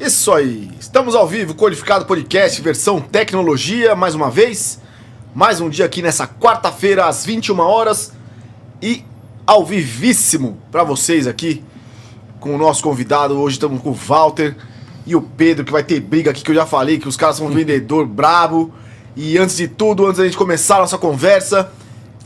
Isso aí, estamos ao vivo, Codificado Podcast, versão tecnologia, mais uma vez. Mais um dia aqui nessa quarta-feira, às 21 horas. E ao vivíssimo pra vocês aqui, com o nosso convidado. Hoje estamos com o Walter e o Pedro, que vai ter briga aqui, que eu já falei, que os caras são um vendedor brabo. E antes de tudo, antes da gente começar a nossa conversa,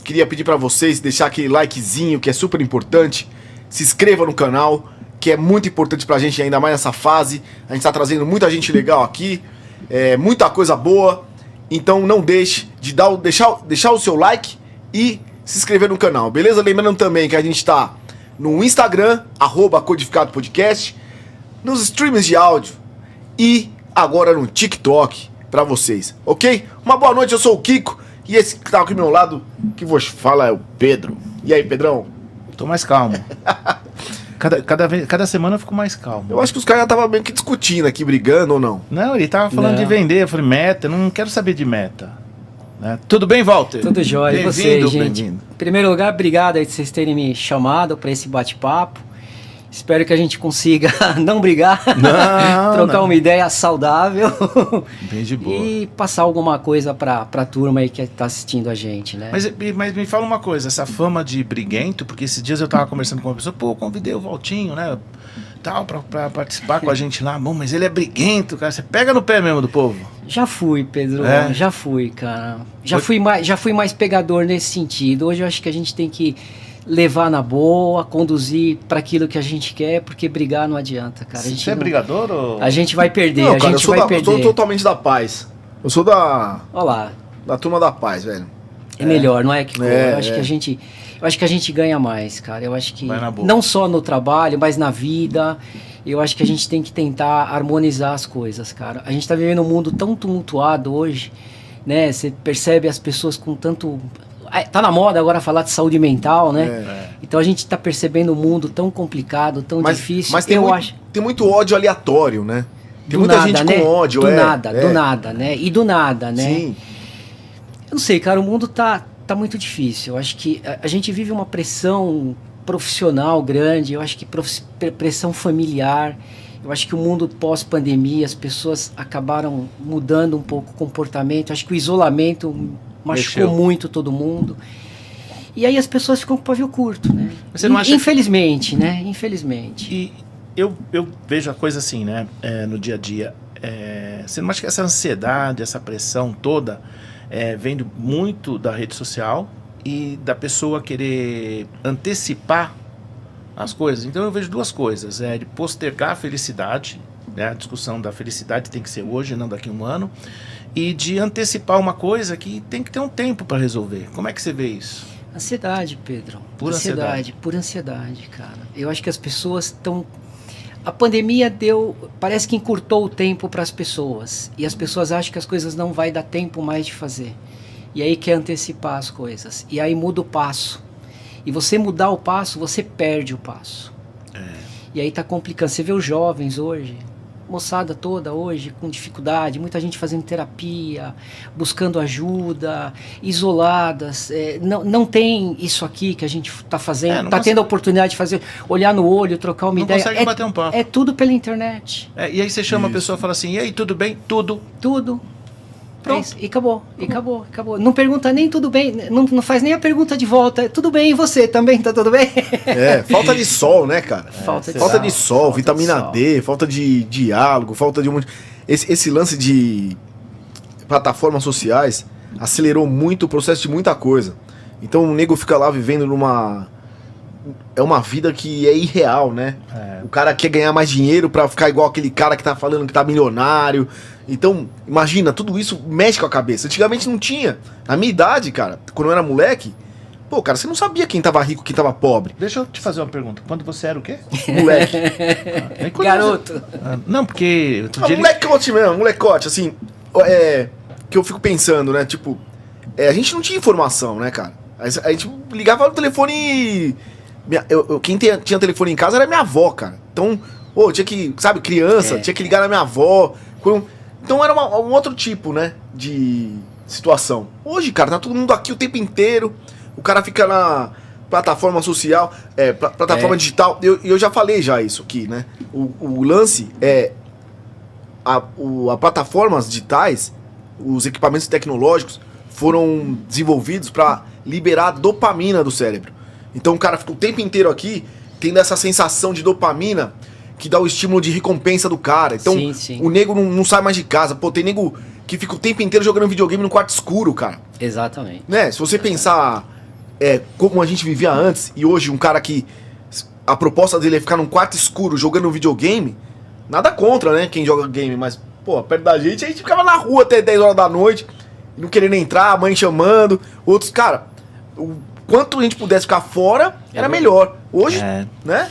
queria pedir pra vocês deixar aquele likezinho, que é super importante. Se inscreva no canal, que é muito importante pra gente, ainda mais nessa fase. A gente tá trazendo muita gente legal aqui, muita coisa boa. Então não deixe de deixar o seu like e se inscrever no canal, beleza? Lembrando também que a gente tá no Instagram, @Codificado Podcast, nos streams de áudio e agora no TikTok pra vocês, ok? Uma boa noite, eu sou o Kiko e esse que tá aqui do meu lado, que vos fala é o Pedro. E aí, Pedrão? Tô mais calmo. Cada semana eu fico mais calmo. Eu acho que os caras já estavam meio que discutindo aqui, brigando ou não. Não, ele tava falando de vender. Eu falei, meta, eu não quero saber de meta. Né? Tudo bem, Walter? Tudo jóia. E vocês, gente? Bem-vindo. Em primeiro lugar, obrigado aí de vocês terem me chamado para esse bate-papo. Espero que a gente consiga não brigar, trocar uma ideia saudável bem de boa. E passar alguma coisa pra turma aí que tá assistindo a gente, né? Mas me fala uma coisa, essa fama de briguento, porque esses dias eu tava conversando com uma pessoa, eu convidei o Valtinho, né, tal, pra participar com a gente lá. Bom, mas ele é briguento, cara, você pega no pé mesmo do povo. Já fui, Pedro, já fui, cara. Já fui mais pegador nesse sentido. Hoje eu acho que a gente tem que levar na boa, conduzir para aquilo que a gente quer, porque brigar não adianta, cara. Você é brigador ou... A gente vai perder, Não, cara, eu sou totalmente da paz. Eu sou da turma da paz, velho. É melhor, não é, Kiko? Eu acho que a gente ganha mais, cara. Eu acho que não só no trabalho, mas na vida. Eu acho que a gente tem que tentar harmonizar as coisas, cara. A gente tá vivendo um mundo tão tumultuado hoje, né? Você percebe as pessoas com tanto... Tá na moda agora falar de saúde mental, né? Então a gente tá percebendo um mundo tão complicado, tão difícil. Mas tem muito ódio aleatório, né? Tem muita gente com ódio, do nada, né? E do nada, né? Sim. Eu não sei, cara, o mundo tá muito difícil. Eu acho que a gente vive uma pressão profissional grande, eu acho que pressão familiar. Eu acho que o mundo pós-pandemia, as pessoas acabaram mudando um pouco o comportamento. Eu acho que o isolamento machucou muito todo mundo. E aí as pessoas ficam com o pavio curto, né? Você não acha... Infelizmente, né? Infelizmente. E eu vejo a coisa assim, né? No dia a dia. Você não acha que essa ansiedade, essa pressão toda vem muito da rede social e da pessoa querer antecipar as coisas? Então eu vejo duas coisas. De postergar a felicidade, né? A discussão da felicidade tem que ser hoje, não daqui a um ano. E de antecipar uma coisa que tem que ter um tempo para resolver. Como é que você vê isso? Ansiedade, Pedro. Pura ansiedade, cara. Eu acho que as pessoas estão... A pandemia parece que encurtou o tempo para as pessoas. E as pessoas acham que as coisas não vai dar tempo mais de fazer. E aí quer antecipar as coisas. E aí muda o passo. E você mudar o passo, você perde o passo. E aí tá complicando. Você vê os jovens hoje... moçada toda hoje com dificuldade, muita gente fazendo terapia, buscando ajuda, isoladas, não tem isso aqui que a gente está fazendo, está tendo a oportunidade de fazer, olhar no olho, trocar uma ideia. Não consegue bater um papo. É tudo pela internet. E aí você chama a pessoa e fala assim, e aí, tudo bem? Tudo. Pronto. E acabou. Não pergunta nem tudo bem, não faz nem a pergunta de volta. Tudo bem, e você também? Tá tudo bem? Falta de sol, né, cara? Falta de sol, vitamina D, falta de diálogo, falta de um monte... Esse lance de plataformas sociais acelerou muito o processo de muita coisa. Então o nego fica lá vivendo é uma vida que é irreal, né? O cara quer ganhar mais dinheiro pra ficar igual aquele cara que tá falando que tá milionário. Então, imagina, tudo isso mexe com a cabeça. Antigamente não tinha. Na minha idade, cara, quando eu era moleque, pô, cara, você não sabia quem tava rico, quem tava pobre. Deixa eu te fazer uma pergunta. Quando você era o quê? Moleque. Garoto. Não, porque... Molecote mesmo, molecote, assim, que eu fico pensando, né, tipo, a gente não tinha informação, né, cara? A gente ligava no telefone e... quem tinha telefone em casa era minha avó, cara. Então, tinha que, sabe, criança, tinha que ligar na minha avó. Então era um outro tipo, né, de situação. Hoje, cara, tá todo mundo aqui o tempo inteiro. O cara fica na plataforma social, plataforma digital. Eu já falei isso aqui, né? O lance é a plataformas digitais, os equipamentos tecnológicos foram desenvolvidos para liberar dopamina do cérebro. Então o cara fica o tempo inteiro aqui tendo essa sensação de dopamina que dá o estímulo de recompensa do cara. Então sim. o nego não sai mais de casa. Pô, tem nego que fica o tempo inteiro jogando videogame no quarto escuro, cara. Exatamente. Né? Se você pensar como a gente vivia antes, e hoje um cara que a proposta dele é ficar num quarto escuro jogando videogame, nada contra, né, quem joga game, mas, pô, perto da gente, a gente ficava na rua até 10 horas da noite, não querendo entrar, a mãe chamando, outros, cara, o quanto a gente pudesse ficar fora, era melhor. Hoje, né?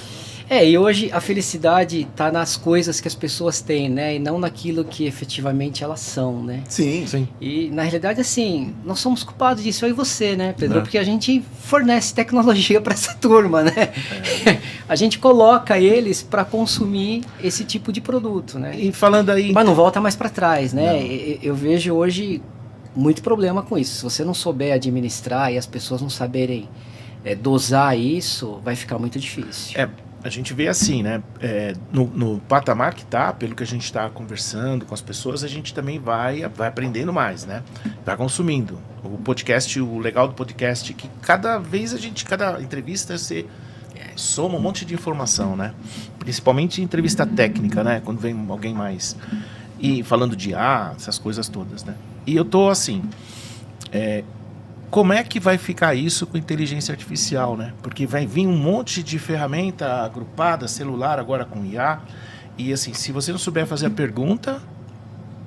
E hoje a felicidade tá nas coisas que as pessoas têm, né? E não naquilo que efetivamente elas são, né? Sim. E na realidade, assim, nós somos culpados disso, eu e você, né, Pedro? Porque a gente fornece tecnologia para essa turma, né? A gente coloca eles para consumir esse tipo de produto, né? E falando aí... Mas não volta mais para trás, né? Eu vejo hoje muito problema com isso. Se você não souber administrar e as pessoas não saberem dosar isso, vai ficar muito difícil. A gente vê assim, né? No patamar que tá, pelo que a gente está conversando com as pessoas, a gente também vai aprendendo mais, né? Vai consumindo. O podcast, o legal do podcast é que cada entrevista você soma um monte de informação, né? Principalmente entrevista técnica, né? Quando vem alguém mais... E falando de essas coisas todas, né? E eu tô assim... Como é que vai ficar isso com inteligência artificial, né? Porque vai vir um monte de ferramenta agrupada, celular agora com IA. E assim, se você não souber fazer a pergunta...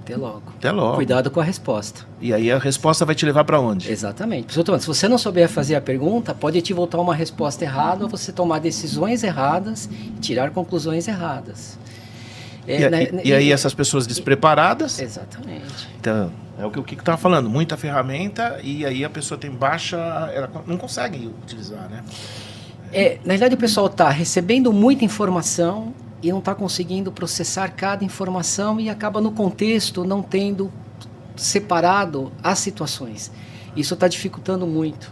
Até logo. Cuidado com a resposta. E aí a resposta vai te levar para onde? Exatamente. Se você não souber fazer a pergunta, pode te voltar uma resposta errada ou você tomar decisões erradas e tirar conclusões erradas. E aí essas pessoas despreparadas... Exatamente. Então, é o que o Kiko estava falando, muita ferramenta e aí a pessoa tem baixa... Ela não consegue utilizar, né? Na verdade o pessoal está recebendo muita informação e não está conseguindo processar cada informação e acaba no contexto não tendo separado as situações. Isso está dificultando muito.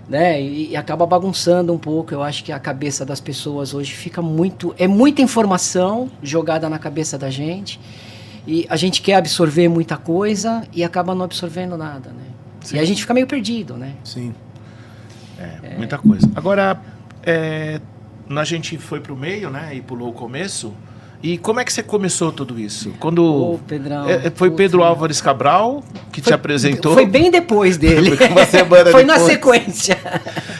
Né? E acaba bagunçando um pouco. Eu acho que a cabeça das pessoas hoje fica muito... É muita informação jogada na cabeça da gente e a gente quer absorver muita coisa e acaba não absorvendo nada, né? Sim. E a gente fica meio perdido, né? Sim. Muita coisa. Agora, a gente foi pro meio, né? E pulou o começo. E como é que você começou tudo isso? Quando Pedrão, foi Pedro Álvares Cabral que te apresentou? Foi bem depois dele. Foi uma semana foi depois. Na sequência.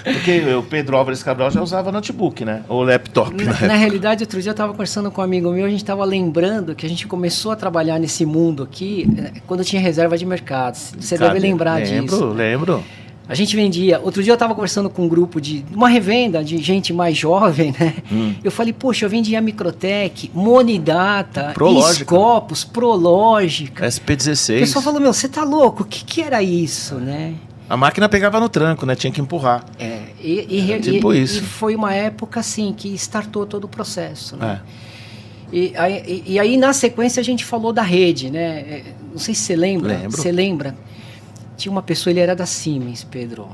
Porque o Pedro Álvares Cabral já usava notebook, né? Ou laptop. Na realidade, outro dia eu estava conversando com um amigo meu, a gente estava lembrando que a gente começou a trabalhar nesse mundo aqui quando tinha reserva de mercados. Você deve lembrar disso. Lembro. A gente vendia... Outro dia eu estava conversando com um grupo de... Uma revenda de gente mais jovem, né? Eu falei, poxa, eu vendia Microtech, Monidata, Scopus, Prológica. SP16. O pessoal falou, você tá louco? O que era isso, né? A máquina pegava no tranco, né? Tinha que empurrar. E foi uma época, assim, que startou todo o processo, né? E aí, na sequência, a gente falou da rede, né? Não sei se você lembra. Lembro. Você lembra? Tinha uma pessoa, ele era da Siemens, Pedro,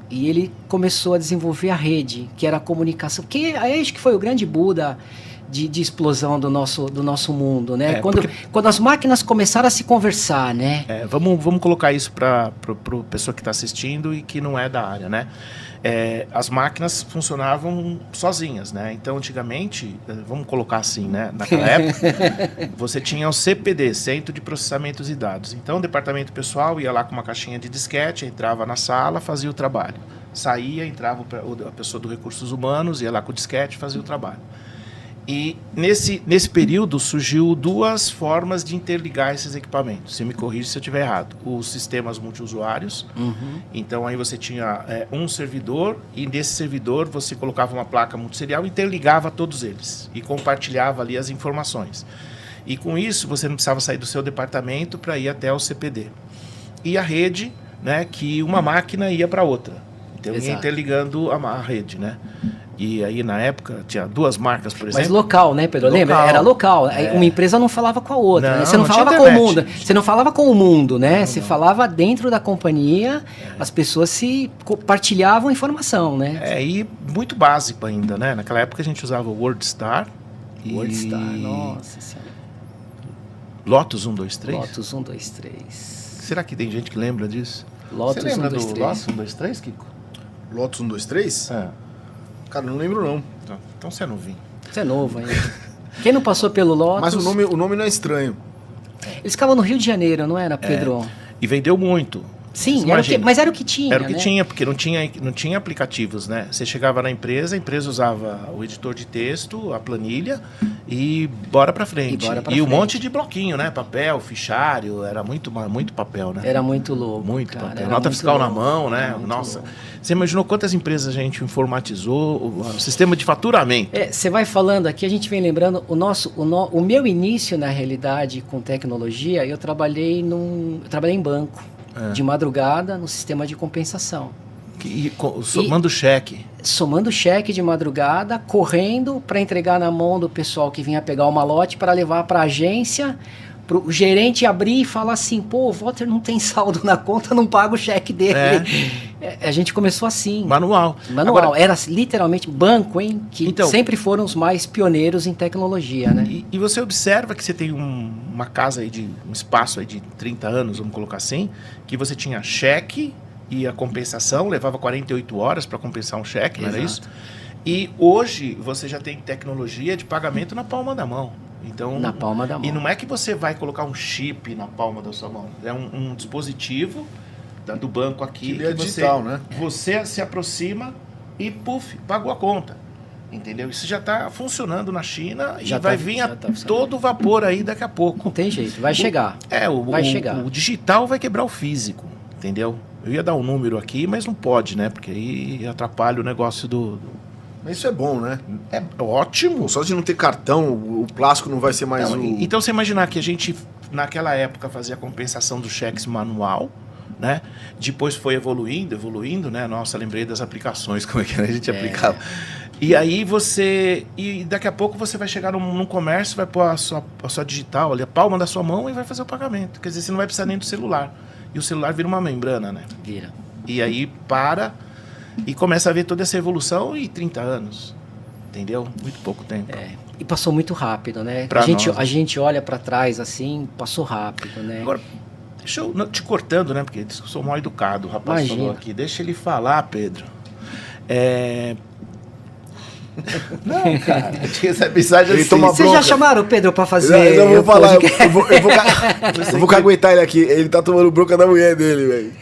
e ele começou a desenvolver a rede, que era a comunicação, que acho que foi o grande Buda de explosão do nosso mundo, né? Quando as máquinas começaram a se conversar, né? Vamos colocar isso para a pessoa que está assistindo e que não é da área, né? As máquinas funcionavam sozinhas, né? Então, antigamente, vamos colocar assim, né? Naquela época, você tinha o CPD, Centro de Processamentos e Dados. Então, o departamento pessoal ia lá com uma caixinha de disquete, entrava na sala, fazia o trabalho. Saía, entrava a pessoa do Recursos Humanos, ia lá com o disquete, fazia o trabalho. E nesse período surgiu duas formas de interligar esses equipamentos. Você me corrige se eu estiver errado. Os sistemas multiusuários. Então aí você tinha um servidor e nesse servidor você colocava uma placa multisserial e interligava todos eles e compartilhava ali as informações. E com isso você não precisava sair do seu departamento para ir até o CPD. E a rede, né, que uma máquina ia para outra. Então ia interligando a rede, né? E aí, na época, tinha duas marcas, por exemplo. Mas local, né, Pedro? Lembra? Era local. Uma empresa não falava com a outra. Né? Você não falava com o mundo. Você não falava com o mundo, né? Você falava dentro da companhia, as pessoas se compartilhavam informação, né? E muito básico ainda, né? Naquela época a gente usava o WordStar. WordStar, nossa senhora. Lotus 123? Lotus 123. Será que tem gente que lembra disso? Lotus Você lembra 123. do Lotus 123, Kiko? Lotus 123? É. Cara, não lembro não. Então você é novinho. Você é novo ainda. Quem não passou pelo Lotus... Mas o nome não é estranho. Eles ficavam no Rio de Janeiro, não era, Pedro? E vendeu muito. Sim, Imagina. mas era o que tinha, Era o que né? tinha, porque não tinha aplicativos, né? Você chegava na empresa, a empresa usava o editor de texto, a planilha e bora pra frente. E um monte de bloquinho, né? Papel, fichário, era muito papel, né? Era muito louco, Muito cara, papel. era Nota muito fiscal louco, na mão, né? era muito Nossa. louco. Você imaginou quantas empresas a gente informatizou, o sistema de faturamento? Você vai falando aqui, a gente vem lembrando o meu início na realidade com tecnologia. Eu trabalhei em banco de madrugada no sistema de compensação, Somando cheque. somando cheque de madrugada, correndo para entregar na mão do pessoal que vinha pegar o malote para levar para a agência, para o gerente abrir e falar assim: pô, o Walter não tem saldo na conta, não paga o cheque dele. A gente começou assim. Manual. Agora, era literalmente banco, hein? Que Então, sempre foram os mais pioneiros em tecnologia, né? E você observa que você tem uma casa aí um espaço aí de 30 anos, vamos colocar assim, que você tinha cheque e a compensação, levava 48 horas para compensar um cheque, não era isso? E hoje você já tem tecnologia de pagamento na palma da mão. Então, Na palma da mão. E não é que você vai colocar um chip na palma da sua mão. É um dispositivo do banco aqui Que é digital, né? Você se aproxima e, puf, pagou a conta. Entendeu? Isso já está funcionando na China e vai vir todo vapor aí daqui a pouco. Não tem jeito, vai chegar. Vai chegar. O digital vai quebrar o físico, entendeu? Eu ia dar um número aqui, mas não pode, né? Porque aí atrapalha o negócio Mas isso é bom, né? É ótimo. Só de não ter cartão, o plástico não vai ser mais Não, Então, você imaginar que a gente, naquela época, fazia a compensação dos cheques manual, né? Depois foi evoluindo, né? Nossa, lembrei das aplicações, como é que a gente aplicava. E aí e daqui a pouco você vai chegar num comércio, vai pôr a sua digital ali, a palma da sua mão e vai fazer o pagamento. Quer dizer, você não vai precisar nem do celular. E o celular vira uma membrana, né? Vira. E aí e começa a ver toda essa evolução em 30 anos. Entendeu? Muito pouco tempo. E passou muito rápido, né? A gente olha para trás assim, passou rápido, né? Agora, deixa eu te cortando, né? Porque eu sou mal educado, o rapaz falou aqui. Deixa ele falar, Pedro. Não, cara. Essa mensagem assim. Vocês já chamaram o Pedro para fazer? Eu vou falar, eu vou caguetar ele aqui. Ele tá tomando bronca da mulher dele, velho.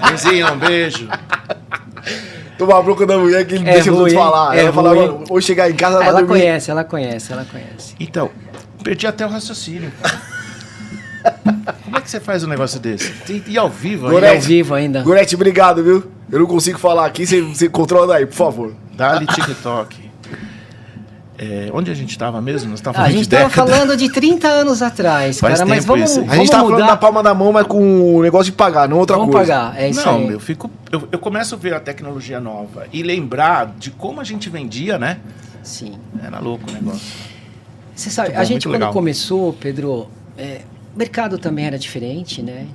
Benzinho, um beijo. Tomar a bronca da mulher que ele deixa os outros falar. Ela fala, ou chegar em casa, ela conhece. Então, perdi até o raciocínio. Como é que você faz um negócio desse? E ao vivo ainda? Gorete, obrigado, viu? Eu não consigo falar aqui, você controla daí, por favor. Dá-lhe TikTok. Onde a gente estava mesmo? Nós a gente estava falando de 30 anos atrás, Faz cara, mas vamos a gente estava falando da palma da mão, mas com o negócio de pagar, não outra coisa. Vamos pagar, é isso aí. Eu começo a ver a tecnologia nova e lembrar de como a gente vendia, né? Sim. Era louco o negócio. Você sabe, a gente quando começou, Pedro, o mercado também era diferente, né?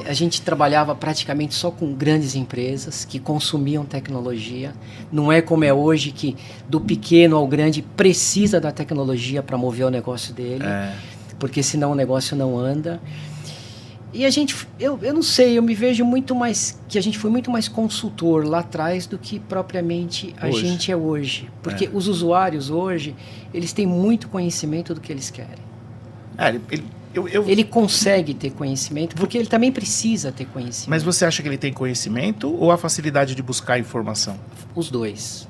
A gente trabalhava praticamente só com grandes empresas que consumiam tecnologia. Não é como é hoje, que do pequeno ao grande precisa da tecnologia para mover o negócio dele, porque senão o negócio não anda. E eu não sei, eu me vejo muito mais, que a gente foi muito mais consultor lá atrás do que propriamente a gente é hoje. Porque os usuários hoje, eles têm muito conhecimento do que eles querem. Ele consegue ter conhecimento, porque ele também precisa ter conhecimento. Mas você acha que ele tem conhecimento ou a facilidade de buscar informação? Os dois.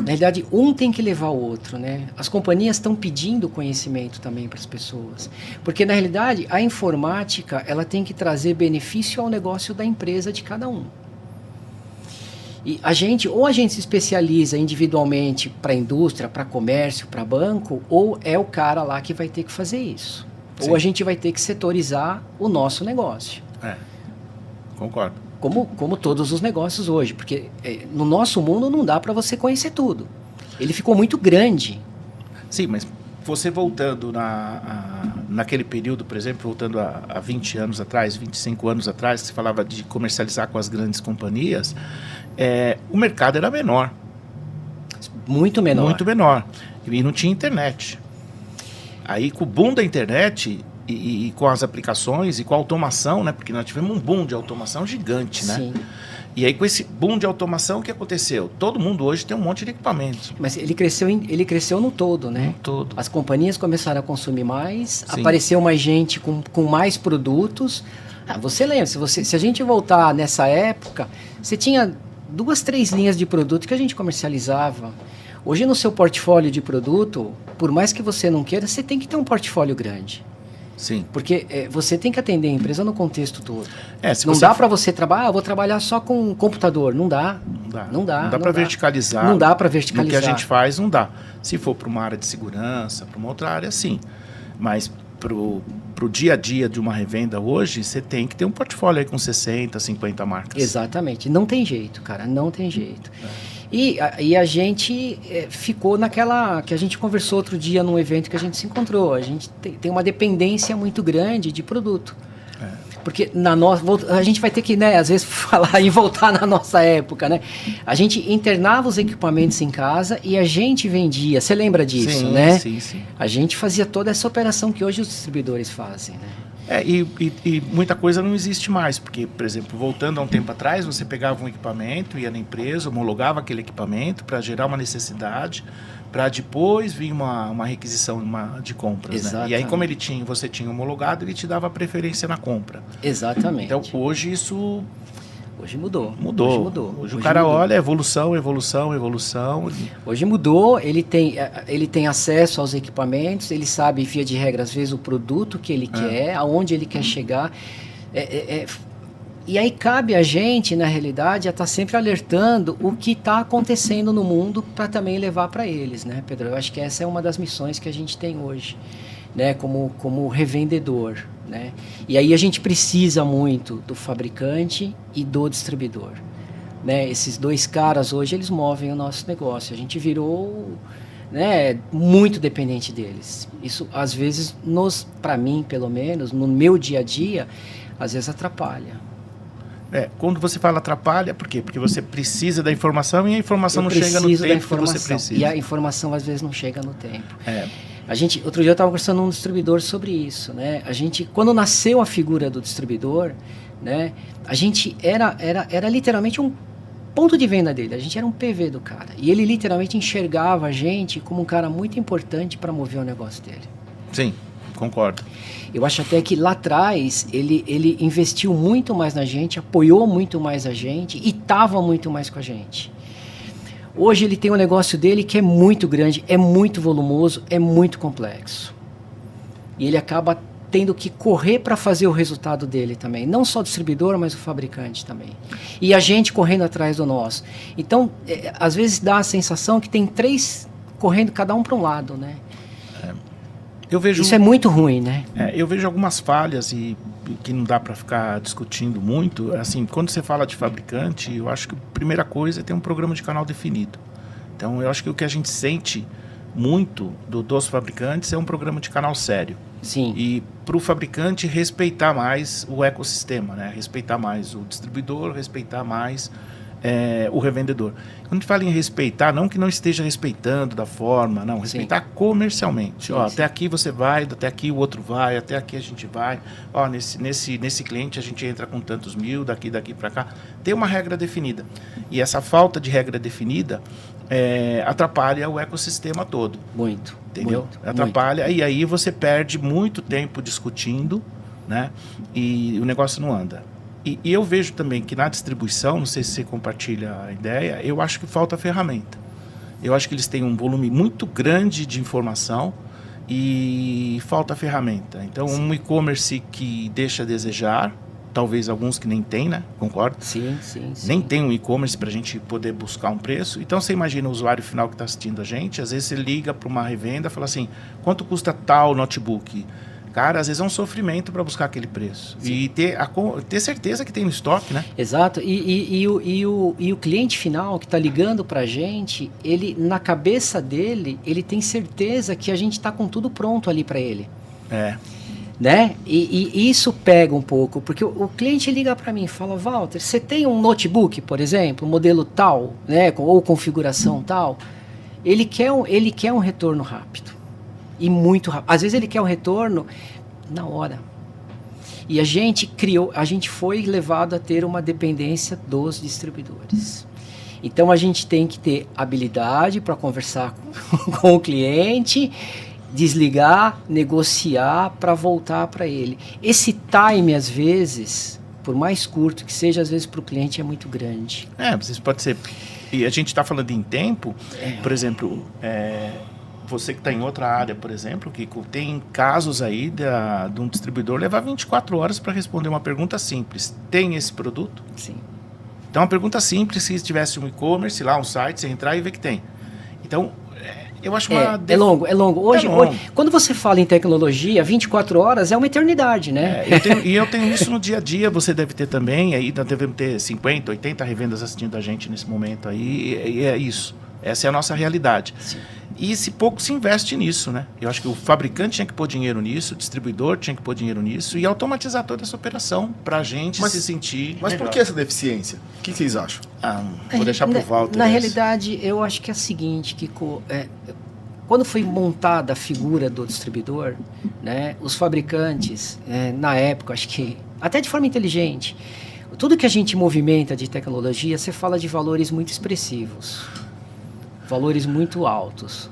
Na realidade, um tem que levar o outro, né? As companhias estão pedindo conhecimento também para as pessoas. Porque, na realidade, a informática ela tem que trazer benefício ao negócio da empresa de cada um. E a gente se especializa individualmente para indústria, para comércio, para banco, ou é o cara lá que vai ter que fazer isso. Sim. Ou a gente vai ter que setorizar o nosso negócio. Concordo. Como todos os negócios hoje, porque no nosso mundo não dá para você conhecer tudo. Ele ficou muito grande. Sim, mas você voltando naquele período, por exemplo, voltando a 20 anos atrás, 25 anos atrás, que você falava de comercializar com as grandes companhias, o mercado era menor. Muito menor. Muito menor. E não tinha internet. Aí com o boom da internet e com as aplicações e com a automação, né? Porque nós tivemos um boom de automação gigante, né? Sim. E aí com esse boom de automação, o que aconteceu? Todo mundo hoje tem um monte de equipamentos. Mas ele cresceu no todo, né? No todo. As companhias começaram a consumir mais, Sim. apareceu mais gente com mais produtos. Você lembra, se a gente voltar nessa época, você tinha 2, 3 linhas de produto que a gente comercializava. Hoje no seu portfólio de produto, por mais que você não queira, você tem que ter um portfólio grande. Sim. Porque você tem que atender a empresa no contexto todo. Se não você dá para você trabalhar, vou trabalhar só com computador. Não dá. Não dá para verticalizar. Não dá para verticalizar. O que a gente faz, não dá. Se for para uma área de segurança, para uma outra área, sim. Mas pro dia a dia de uma revenda hoje, você tem que ter um portfólio aí com 60, 50 marcas. Exatamente. Não tem jeito, cara. Não tem jeito. E a gente ficou naquela que a gente conversou outro dia num evento que a gente se encontrou. A gente tem uma dependência muito grande de produto. Porque a gente vai ter que, né, às vezes, falar e voltar na nossa época, né? A gente internava os equipamentos em casa e a gente vendia. Você lembra disso, sim, né? Sim, sim. A gente fazia toda essa operação que hoje os distribuidores fazem, né? E muita coisa não existe mais, porque, por exemplo, voltando a um tempo atrás, você pegava um equipamento, ia na empresa, homologava aquele equipamento para gerar uma necessidade, para depois vir uma requisição de compras. Né? E aí, como você tinha homologado, ele te dava preferência na compra. Exatamente. Então, hoje isso... Hoje mudou. Hoje o cara olha evolução. Hoje mudou, ele tem acesso aos equipamentos, ele sabe, via de regra, às vezes, o produto que ele quer, aonde ele quer chegar. E aí cabe a gente, na realidade, a estar sempre alertando o que está acontecendo no mundo para também levar para eles, né, Pedro? Eu acho que essa é uma das missões que a gente tem hoje, né, como revendedor. Né? E aí a gente precisa muito do fabricante e do distribuidor. Né? Esses 2 caras hoje, eles movem o nosso negócio. A gente virou, né, muito dependente deles. Isso, às vezes, para mim, pelo menos, no meu dia a dia, às vezes atrapalha. Quando você fala atrapalha, por quê? Porque você precisa da informação e a informação não chega no tempo que você precisa. E a informação, às vezes, não chega no tempo. Outro dia eu estava conversando com um distribuidor sobre isso, né? Quando nasceu a figura do distribuidor, né? A gente era literalmente um ponto de venda dele. A gente era um PV do cara. E ele literalmente enxergava a gente como um cara muito importante para mover o negócio dele. Sim, concordo. Eu acho até que lá atrás ele investiu muito mais na gente, apoiou muito mais a gente e estava muito mais com a gente. Hoje ele tem um negócio dele que é muito grande, é muito volumoso, é muito complexo. E ele acaba tendo que correr para fazer o resultado dele também. Não só o distribuidor, mas o fabricante também. E a gente correndo atrás do nosso. Então, às vezes dá a sensação que tem 3 correndo cada um para um lado, né? Isso é muito ruim, né? Eu vejo algumas falhas e que não dá para ficar discutindo muito. Assim, quando você fala de fabricante, eu acho que a primeira coisa é ter um programa de canal definido. Então, eu acho que o que a gente sente muito dos fabricantes é um programa de canal sério. Sim. E para o fabricante respeitar mais o ecossistema, né? Respeitar mais o distribuidor, respeitar mais o revendedor. Quando a gente fala em respeitar, não que não esteja respeitando da forma, não, respeitar comercialmente. Sim, até aqui você vai, até aqui o outro vai, até aqui a gente vai. Nesse cliente a gente entra com tantos mil, daqui para cá. Tem uma regra definida. E essa falta de regra definida atrapalha o ecossistema todo. Muito. Entendeu? Muito, atrapalha, muito. E aí você perde muito tempo discutindo, né? E o negócio não anda. E eu vejo também que na distribuição, não sei se você compartilha a ideia, eu acho que falta ferramenta. Eu acho que eles têm um volume muito grande de informação e falta ferramenta. Então, um e-commerce que deixa a desejar, talvez alguns que nem tem, né? Concorda? Sim. Nem tem um e-commerce para a gente poder buscar um preço. Então, você imagina o usuário final que está assistindo a gente, às vezes você liga para uma revenda e fala assim, quanto custa tal notebook? Cara, às vezes é um sofrimento para buscar aquele preço. Sim. E ter certeza que tem no estoque, né? Exato. E o cliente final que está ligando para a gente, ele, na cabeça dele, ele tem certeza que a gente está com tudo pronto ali para ele. Né? E isso pega um pouco, porque o cliente liga para mim e fala, Walter, você tem um notebook, por exemplo, modelo tal, né, ou configuração tal? Ele quer um retorno rápido. E muito rápido. Às vezes ele quer o retorno na hora. E a gente foi levado a ter uma dependência dos distribuidores. Então a gente tem que ter habilidade para conversar com o cliente, desligar, negociar para voltar para ele. Esse time, às vezes, por mais curto que seja, às vezes para o cliente é muito grande. Vocês pode ser. E a gente está falando em tempo, por exemplo, você que está em outra área, por exemplo, que tem casos aí de um distribuidor levar 24 horas para responder uma pergunta simples. Tem esse produto? Sim. Então, uma pergunta simples, se tivesse um e-commerce, lá um site, você entrar e ver que tem. Então, eu acho uma... É longo. Hoje, quando você fala em tecnologia, 24 horas é uma eternidade, né? Eu tenho isso no dia a dia, você deve ter também, aí nós devemos ter 50, 80 revendas assistindo a gente nesse momento aí, e é isso. Essa é a nossa realidade. Sim. E pouco se investe nisso, né? Eu acho que o fabricante tinha que pôr dinheiro nisso, o distribuidor tinha que pôr dinheiro nisso e automatizar toda essa operação para a gente se sentir Mas melhor. por que essa deficiência? O que vocês acham? Vou deixar para o Walter. Na realidade, eu acho que é a seguinte, Kiko, quando foi montada a figura do distribuidor, né, os fabricantes, na época, acho que até de forma inteligente, tudo que a gente movimenta de tecnologia, você fala de valores muito expressivos. Valores muito altos.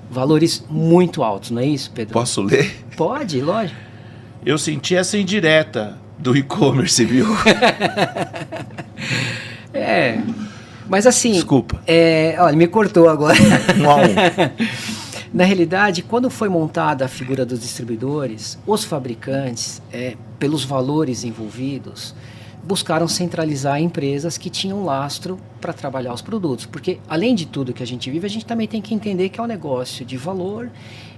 Valores muito altos, não é isso, Pedro? Posso ler? Pode, lógico. Eu senti essa indireta do e-commerce, viu? Mas assim... Desculpa. Olha, me cortou agora. 1 a 1. Na realidade, quando foi montada a figura dos distribuidores, os fabricantes, pelos valores envolvidos, buscaram centralizar empresas que tinham lastro para trabalhar os produtos. Porque, além de tudo que a gente vive, a gente também tem que entender que é um negócio de valor,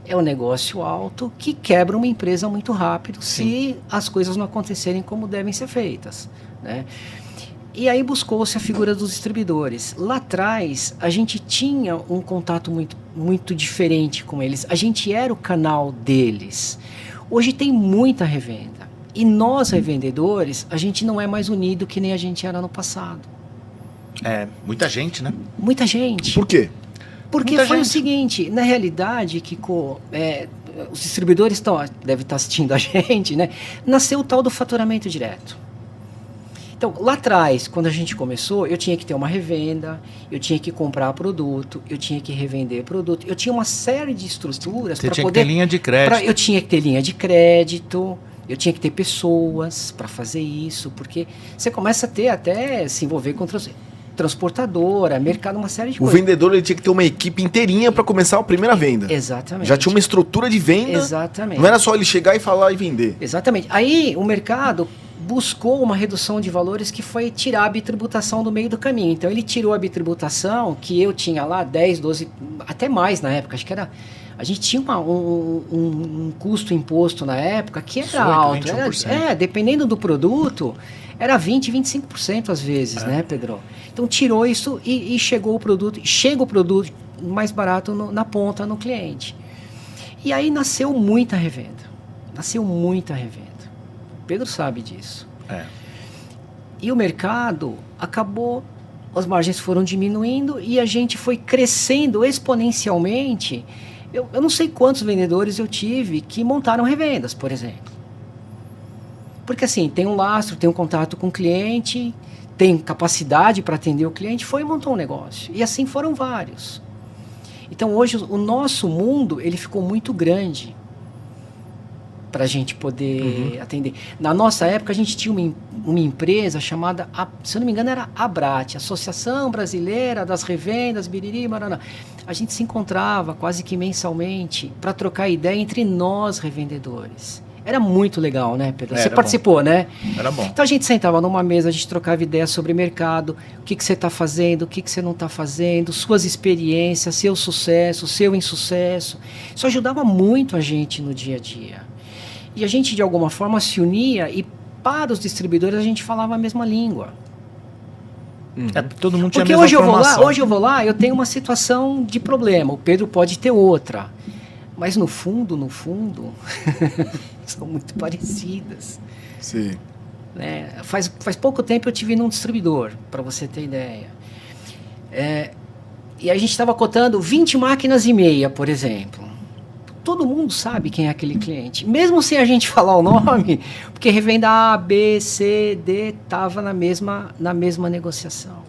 é um negócio alto, que quebra uma empresa muito rápido. Sim. Se as coisas não acontecerem como devem ser feitas, né? E aí buscou-se a figura dos distribuidores. Lá atrás, a gente tinha um contato muito, muito diferente com eles. A gente era o canal deles. Hoje tem muita revenda. E nós, revendedores, a gente não é mais unido que nem a gente era no passado. Muita gente, né? Muita gente. Por quê? Porque muita foi gente. O seguinte, na realidade, Kiko, os distribuidores devem estar assistindo a gente, né? Nasceu o tal do faturamento direto. Então, lá atrás, quando a gente começou, eu tinha que ter uma revenda, eu tinha que comprar produto, eu tinha que revender produto, eu tinha uma série de estruturas para poder... Você tinha que ter linha de crédito. Eu tinha que ter linha de crédito, eu tinha que ter pessoas para fazer isso, porque você começa a ter até se envolver com transportadora, mercado, uma série de coisas. O vendedor ele tinha que ter uma equipe inteirinha para começar a primeira venda. Exatamente. Já tinha uma estrutura de venda. Exatamente. Não era só ele chegar e falar e vender. Exatamente. Aí o mercado buscou uma redução de valores que foi tirar a bitributação do meio do caminho. Então ele tirou a bitributação que eu tinha lá 10, 12, até mais na época, acho que era... A gente tinha um custo imposto na época que era 18, alto. 21%. Dependendo do produto, era 20%, 25% às vezes, né, Pedro? Então tirou isso e chega o produto mais barato na ponta, no cliente. E aí nasceu muita revenda. Pedro sabe disso. E o mercado acabou, as margens foram diminuindo e a gente foi crescendo exponencialmente. Eu não sei quantos vendedores eu tive que montaram revendas, por exemplo. Porque assim, tem um lastro, tem um contato com o cliente, tem capacidade para atender o cliente, foi e montou um negócio. E assim foram vários. Então hoje o nosso mundo ele ficou muito grande para a gente poder atender. Na nossa época a gente tinha uma empresa chamada, se eu não me engano era Abrat, Associação Brasileira das Revendas, Biriri, Maraná. A gente se encontrava quase que mensalmente para trocar ideia entre nós revendedores. Era muito legal, né, Pedro? Você participou, né? Era bom. Então a gente sentava numa mesa, a gente trocava ideias sobre mercado, o que você está fazendo, o que você não está fazendo, suas experiências, seu sucesso, seu insucesso. Isso ajudava muito a gente no dia a dia. E a gente, de alguma forma, se unia e para os distribuidores a gente falava a mesma língua. Todo mundo tinha porque a mesma formação. Hoje eu vou lá, eu tenho uma situação de problema, o Pedro pode ter outra. Mas no fundo, são muito parecidas. Sim. Né? Faz pouco tempo eu tive num distribuidor, para você ter ideia. E a gente estava cotando 20 máquinas e meia, por exemplo. todo mundo sabe quem é aquele cliente, mesmo sem a gente falar o nome, porque revenda A, B, C, D estava na mesma negociação.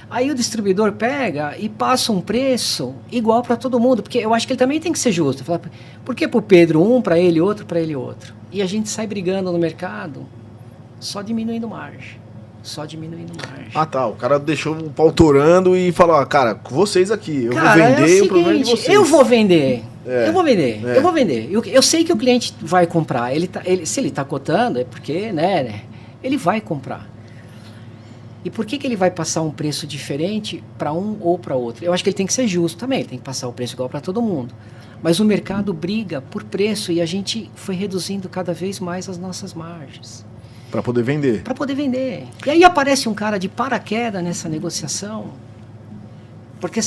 Aí o distribuidor pega e passa um preço igual para todo mundo, porque eu acho que ele também tem que ser justo. Fala, por que para o Pedro um, para ele outro, para ele outro? E a gente sai brigando no mercado, só diminuindo margem. Ah, tá. O cara deixou o pau torando e falou, cara, com vocês aqui, eu vou vender, o problema é de vocês. Eu vou vender. Eu sei que o cliente vai comprar. Se ele está cotando, é porque, né, ele vai comprar. E por que ele vai passar um preço diferente para um ou para outro? Eu acho que ele tem que ser justo também, ele tem que passar o preço igual para todo mundo. Mas o mercado briga por preço e a gente foi reduzindo cada vez mais as nossas margens. Para poder vender. E aí aparece um cara de paraquedas nessa negociação, porque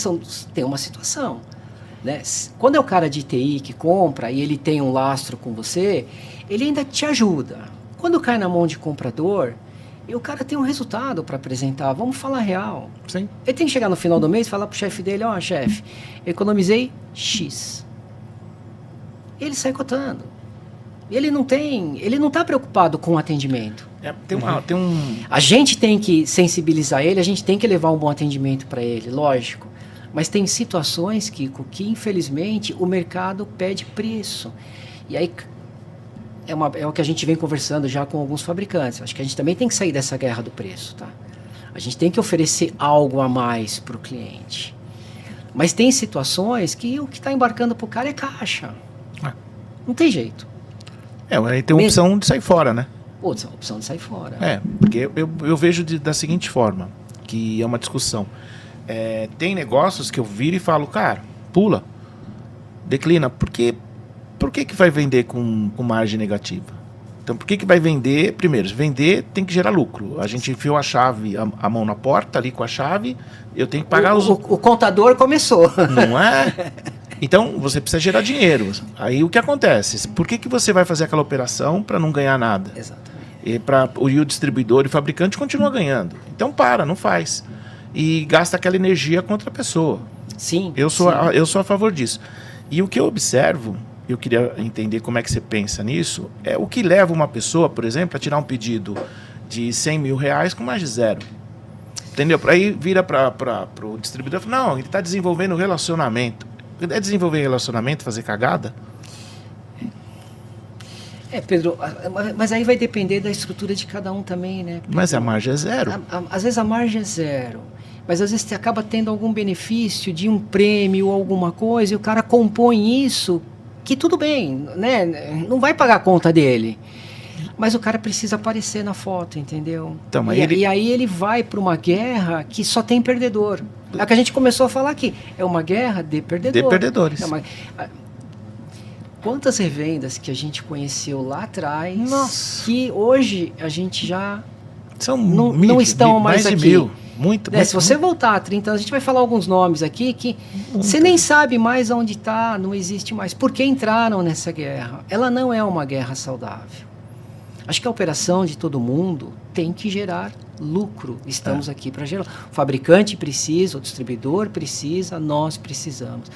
tem uma situação. Né? Quando é o cara de TI que compra e ele tem um lastro com você, ele ainda te ajuda. Quando cai na mão de comprador, e o cara tem um resultado para apresentar, vamos falar real. Sim. Ele tem que chegar no final do mês e falar para o chefe dele, chefe, economizei X. Ele sai cotando. Ele não está preocupado com o atendimento. A gente tem que sensibilizar ele, a gente tem que levar um bom atendimento para ele, lógico. Mas tem situações, Kiko, que infelizmente o mercado pede preço. E aí é o que a gente vem conversando já com alguns fabricantes. Acho que a gente também tem que sair dessa guerra do preço, tá? A gente tem que oferecer algo a mais para o cliente. Mas tem situações que o que está embarcando para o cara é caixa. Não tem jeito. Aí tem uma opção de sair fora, né? Opção de sair fora. Porque eu vejo da seguinte forma, que é uma discussão. Tem negócios que eu viro e falo, cara, pula, declina, por que vai vender com margem negativa? Então, por que vai vender? Primeiro, vender tem que gerar lucro. A gente enfiou a chave, a mão na porta ali com a chave, eu tenho que pagar o contador começou. Não é? Então, você precisa gerar dinheiro. Aí, o que acontece? Por que você vai fazer aquela operação para não ganhar nada? Exatamente. E o distribuidor e o fabricante continua ganhando. Então, não faz. E gasta aquela energia contra a pessoa. Sim. Eu sou a favor disso. E o que eu observo, eu queria entender como é que você pensa nisso, é o que leva uma pessoa, por exemplo, a tirar um pedido de 100 mil reais com mais de zero. Entendeu? Aí vira para o distribuidor e fala, não, ele está desenvolvendo relacionamento. É desenvolver relacionamento, fazer cagada? Pedro, mas aí vai depender da estrutura de cada um também, né? Pedro? Mas a margem é zero. Às vezes a margem é zero. Mas às vezes você acaba tendo algum benefício de um prêmio ou alguma coisa e o cara compõe isso, que tudo bem, né? Não vai pagar a conta dele. Mas o cara precisa aparecer na foto, entendeu? Então, e aí ele vai para uma guerra que só tem perdedor. É o que a gente começou a falar aqui. É uma guerra de perdedores. De perdedores. Quantas revendas que a gente conheceu lá atrás, nossa, que hoje a gente já não estão mais aqui. De mil. Muito. Se você voltar a 30 anos, a gente vai falar alguns nomes aqui que você nem sabe mais onde está, não existe mais. Por que entraram nessa guerra? Ela não é uma guerra saudável. Acho que a operação de todo mundo tem que gerar lucro. Estamos aqui para gerar. O fabricante precisa, o distribuidor precisa, nós precisamos.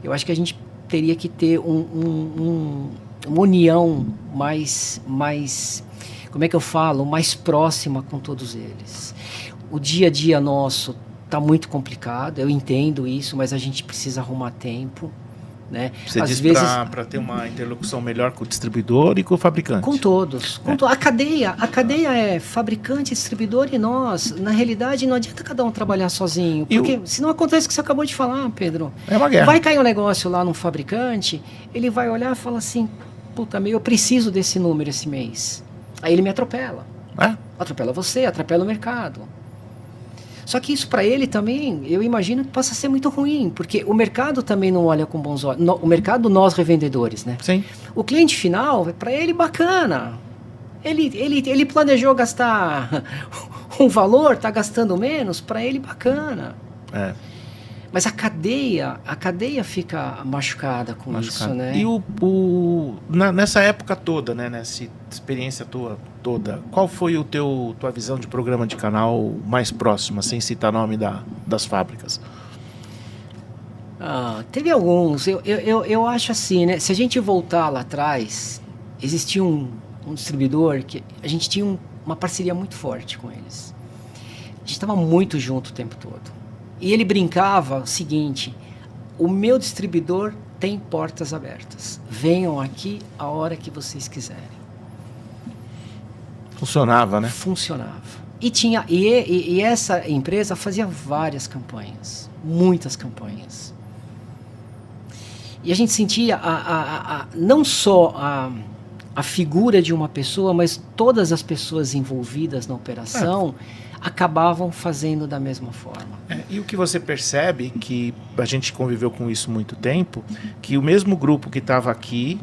Eu acho que a gente teria que ter uma união mais, como é que eu falo, mais próxima com todos eles. O dia a dia nosso está muito complicado, eu entendo isso, mas a gente precisa arrumar tempo. Né? Você diz para ter uma interlocução melhor com o distribuidor e com o fabricante? Com todos. A cadeia é fabricante, distribuidor e nós. Na realidade, não adianta cada um trabalhar sozinho. Porque senão acontece o que você acabou de falar, Pedro. É uma guerra. Vai cair um negócio lá num fabricante, ele vai olhar e fala assim, puta, eu preciso desse número esse mês. Aí ele me atropela. Atropela você, atropela o mercado. Só que isso para ele também, eu imagino que possa ser muito ruim, porque o mercado também não olha com bons olhos. O mercado, nós revendedores, né? Sim. O cliente final, para ele, bacana. Ele planejou gastar um valor, está gastando menos, para ele, bacana. Mas a cadeia fica machucada com isso, né? E nessa época toda, né, nessa experiência toda, qual foi tua visão de programa de canal mais próxima, sem citar nome das fábricas? Teve alguns. Eu acho assim, né? Se a gente voltar lá atrás, existia um distribuidor que a gente tinha uma parceria muito forte com eles. A gente estava muito junto o tempo todo. E ele brincava o seguinte: o meu distribuidor tem portas abertas. Venham aqui a hora que vocês quiserem. Funcionava, né? Funcionava. E essa empresa fazia várias campanhas, muitas campanhas. E a gente sentia não só a figura de uma pessoa, mas todas as pessoas envolvidas na operação acabavam fazendo da mesma forma. E o que você percebe, que a gente conviveu com isso muito tempo, que o mesmo grupo que estava aqui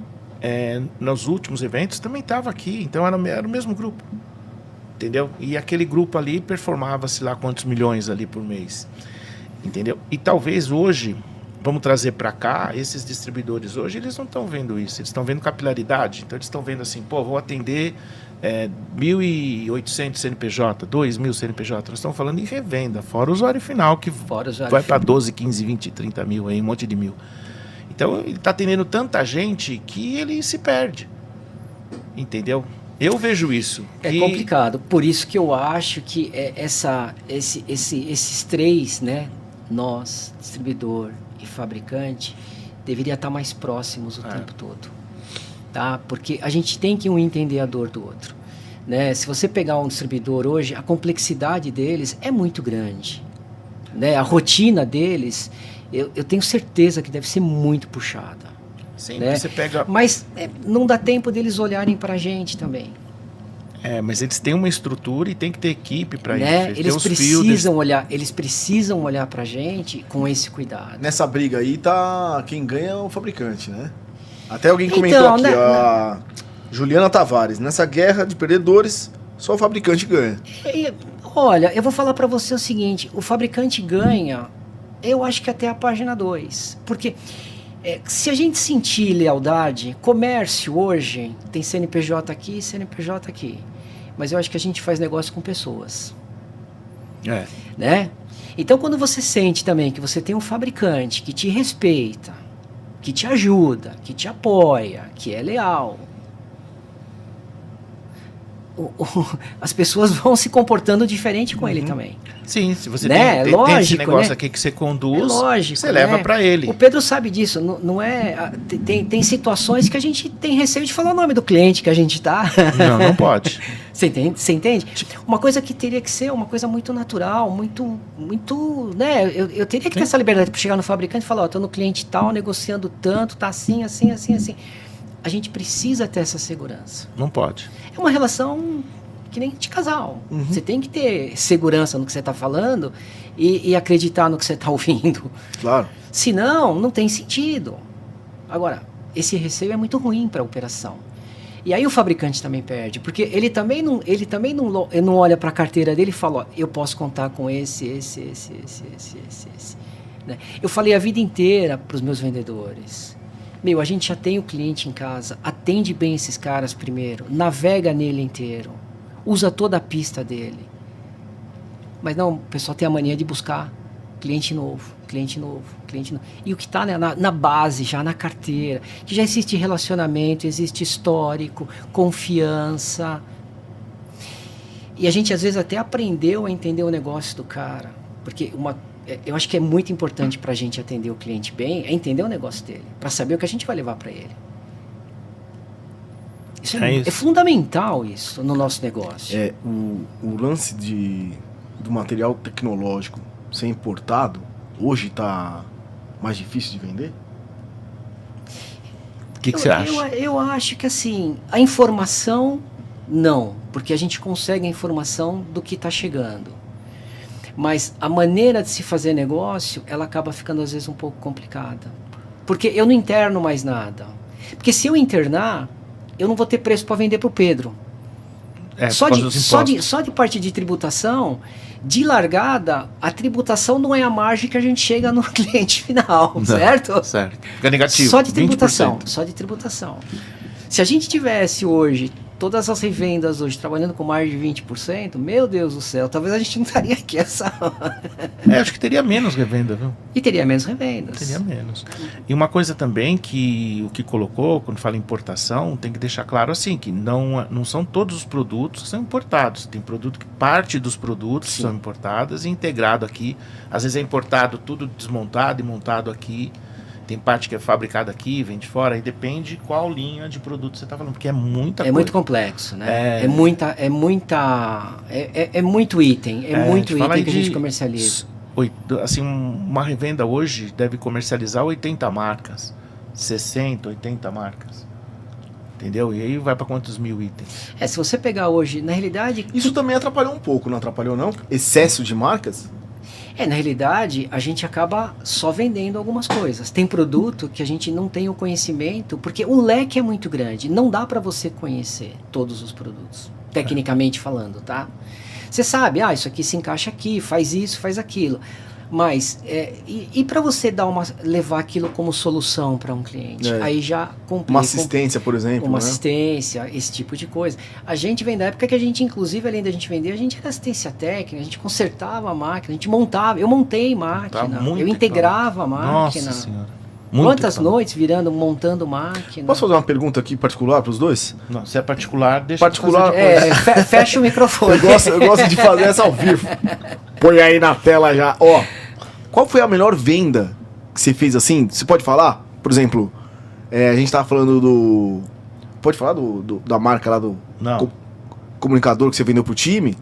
nos últimos eventos também estava aqui, então era o mesmo grupo. Entendeu? E aquele grupo ali performava-se lá quantos milhões ali por mês. Entendeu? E talvez hoje, vamos trazer para cá, esses distribuidores hoje, eles não estão vendo isso, eles estão vendo capilaridade. Então eles estão vendo assim, vou atender 1.800 CNPJ, 2.000 CNPJ. Nós estamos falando em revenda, fora o usuário final, que vai para 12, 15, 20, 30 mil, aí, um monte de mil. Então ele está atendendo tanta gente que ele se perde. Entendeu? Eu vejo isso. É complicado. Por isso que eu acho que esses três, né, nós, distribuidor e fabricante, deveria estar mais próximos o tempo todo. Tá? Porque a gente tem que um entender a dor do outro. Né? Se você pegar um distribuidor hoje, a complexidade deles é muito grande. Né? A rotina deles, eu tenho certeza que deve ser muito puxada. Sim, né? Você pega... Mas não dá tempo deles olharem para a gente também. Mas eles têm uma estrutura e tem que ter equipe para né? isso. Eles precisam olhar para a gente com esse cuidado. Nessa briga aí, quem ganha é o fabricante, né? Até alguém comentou aqui, a Juliana Tavares, nessa guerra de perdedores, só o fabricante ganha. Olha, eu vou falar para você o seguinte, o fabricante ganha, eu acho que até a página 2, porque... se a gente sentir lealdade, comércio hoje tem CNPJ aqui e CNPJ aqui. Mas eu acho que a gente faz negócio com pessoas. Né? Então, quando você sente também que você tem um fabricante que te respeita, que te ajuda, que te apoia, que é leal, as pessoas vão se comportando diferente com ele também. Sim, se você né? tem esse negócio aqui que você conduz, você leva para ele. O Pedro sabe disso, não é... Tem situações que a gente tem receio de falar o nome do cliente que a gente tá. Não pode. Você entende? Uma coisa que teria que ser uma coisa muito natural, muito né? Eu teria que ter essa liberdade para chegar no fabricante e falar, tô no cliente tal, negociando tanto, tá assim. A gente precisa ter essa segurança. Não pode. É uma relação que nem de casal. Você tem que ter segurança no que você está falando e acreditar no que você está ouvindo. Claro. Senão, não tem sentido. Agora, esse receio é muito ruim para a operação. E aí o fabricante também perde, porque ele também não olha para a carteira dele e fala, ó, eu posso contar com esse. Né? Eu falei a vida inteira para os meus vendedores, a gente já tem o cliente em casa, atende bem esses caras primeiro, navega nele inteiro, usa toda a pista dele. Mas não, o pessoal tem a mania de buscar cliente novo. E o que está na base, já na carteira, que já existe relacionamento, existe histórico, confiança. E a gente às vezes até aprendeu a entender o negócio do cara, porque eu acho que é muito importante para a gente atender o cliente bem, é entender o negócio dele, para saber o que a gente vai levar para ele. Isso é fundamental isso no nosso negócio. O lance do material tecnológico ser importado, hoje está mais difícil de vender? O que você acha? Eu acho que assim, a informação não, porque a gente consegue a informação do que está chegando. Mas a maneira de se fazer negócio, ela acaba ficando às vezes um pouco complicada. Porque eu não interno mais nada. Porque se eu internar, eu não vou ter preço para vender para o Pedro. Só de parte de tributação, de largada, a tributação não é a margem que a gente chega no cliente final, não, certo? Certo. Fica negativo. Só de tributação. Se a gente tivesse hoje todas as revendas hoje trabalhando com mais de 20%, meu Deus do céu, talvez a gente não estaria aqui essa hora. Acho que teria menos revenda, viu? E teria menos revendas. Teria menos. E uma coisa também que o que colocou, quando fala importação, tem que deixar claro assim, que não são todos os produtos que são importados. Tem produto que parte dos produtos são importadas e integrado aqui. Às vezes é importado tudo desmontado e montado aqui. Tem parte que é fabricada aqui, vem de fora, aí depende qual linha de produto você está falando, porque é muita coisa. É muito complexo, né? É muito item, muito item que a gente comercializa. Assim, uma revenda hoje deve comercializar 80 marcas, 60, 80 marcas. Entendeu? E aí vai para quantos mil itens? Se você pegar hoje, na realidade... Isso também atrapalhou um pouco, não atrapalhou não? Excesso de marcas? Na realidade, a gente acaba só vendendo algumas coisas. Tem produto que a gente não tem o conhecimento, porque o leque é muito grande. Não dá para você conhecer todos os produtos, tecnicamente falando, tá? Você sabe, isso aqui se encaixa aqui, faz isso, faz aquilo. Mas, e para você levar aquilo como solução para um cliente? Aí já complica. Uma assistência, por exemplo. Uma assistência, esse tipo de coisa. A gente vem da época que a gente, inclusive, além da gente vender, a gente era assistência técnica, a gente consertava a máquina, a gente montava. Eu montei máquina, eu integrava a máquina. Nossa Senhora. Quantas noites montando máquina. Posso fazer uma pergunta aqui particular para os dois? Não, se é particular, deixa particular. Fecha o microfone. Eu gosto de fazer essa ao vivo. Põe aí na tela já. Qual foi a melhor venda que você fez assim? Você pode falar? Por exemplo, a gente tava falando do... Pode falar da marca lá do... Não. Comunicador que você vendeu pro time?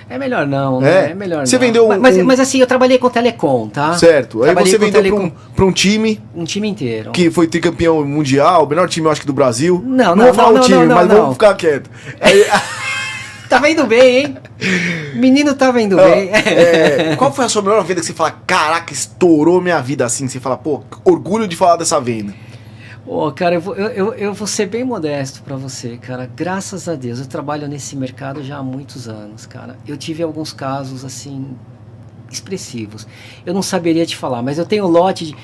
É melhor não, né? É melhor você não. Vendeu mas assim, eu trabalhei com Telecom, tá? Certo. Aí você vendeu pra um time... Um time inteiro. Que foi tricampeão mundial, o melhor time, eu acho que do Brasil. Não vou falar o time, mas vamos ficar quieto. Aí... Tava indo bem, hein? Menino tava indo bem. Qual foi a sua melhor venda que você fala, caraca, estourou minha vida assim? Você fala, pô, orgulho de falar dessa venda. Cara, eu vou ser bem modesto pra você, cara. Graças a Deus, eu trabalho nesse mercado já há muitos anos, cara. Eu tive alguns casos, assim, expressivos. Eu não saberia te falar, mas eu tenho lote de...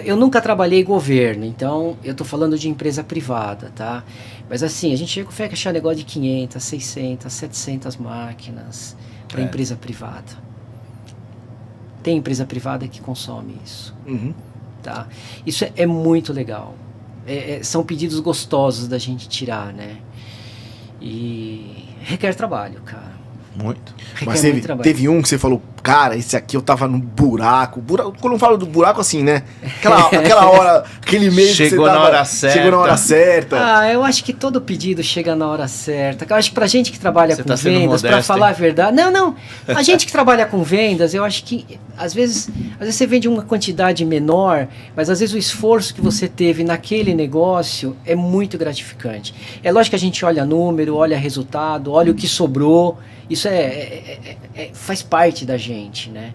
Eu nunca trabalhei em governo, então eu tô falando de empresa privada, tá? Mas assim, a gente chega a fechar negócio de 500, 600, 700 máquinas para empresa privada. Tem empresa privada que consome isso. Tá? Isso é muito legal. São pedidos gostosos da gente tirar, né? E requer trabalho, cara. Muito. Mas teve um que você falou, cara, esse aqui eu tava no buraco. Quando eu falo do buraco, assim, né? Aquela hora, aquele mês chegou que você na hora certa. Chegou na hora certa. Eu acho que todo pedido chega na hora certa. Eu acho que pra gente que trabalha com vendas, modesto, pra falar a verdade... Não. A gente que trabalha com vendas, eu acho que às vezes você vende uma quantidade menor, mas às vezes o esforço que você teve naquele negócio é muito gratificante. É lógico que a gente olha número, olha resultado, olha o que sobrou. Isso faz parte da gente, né?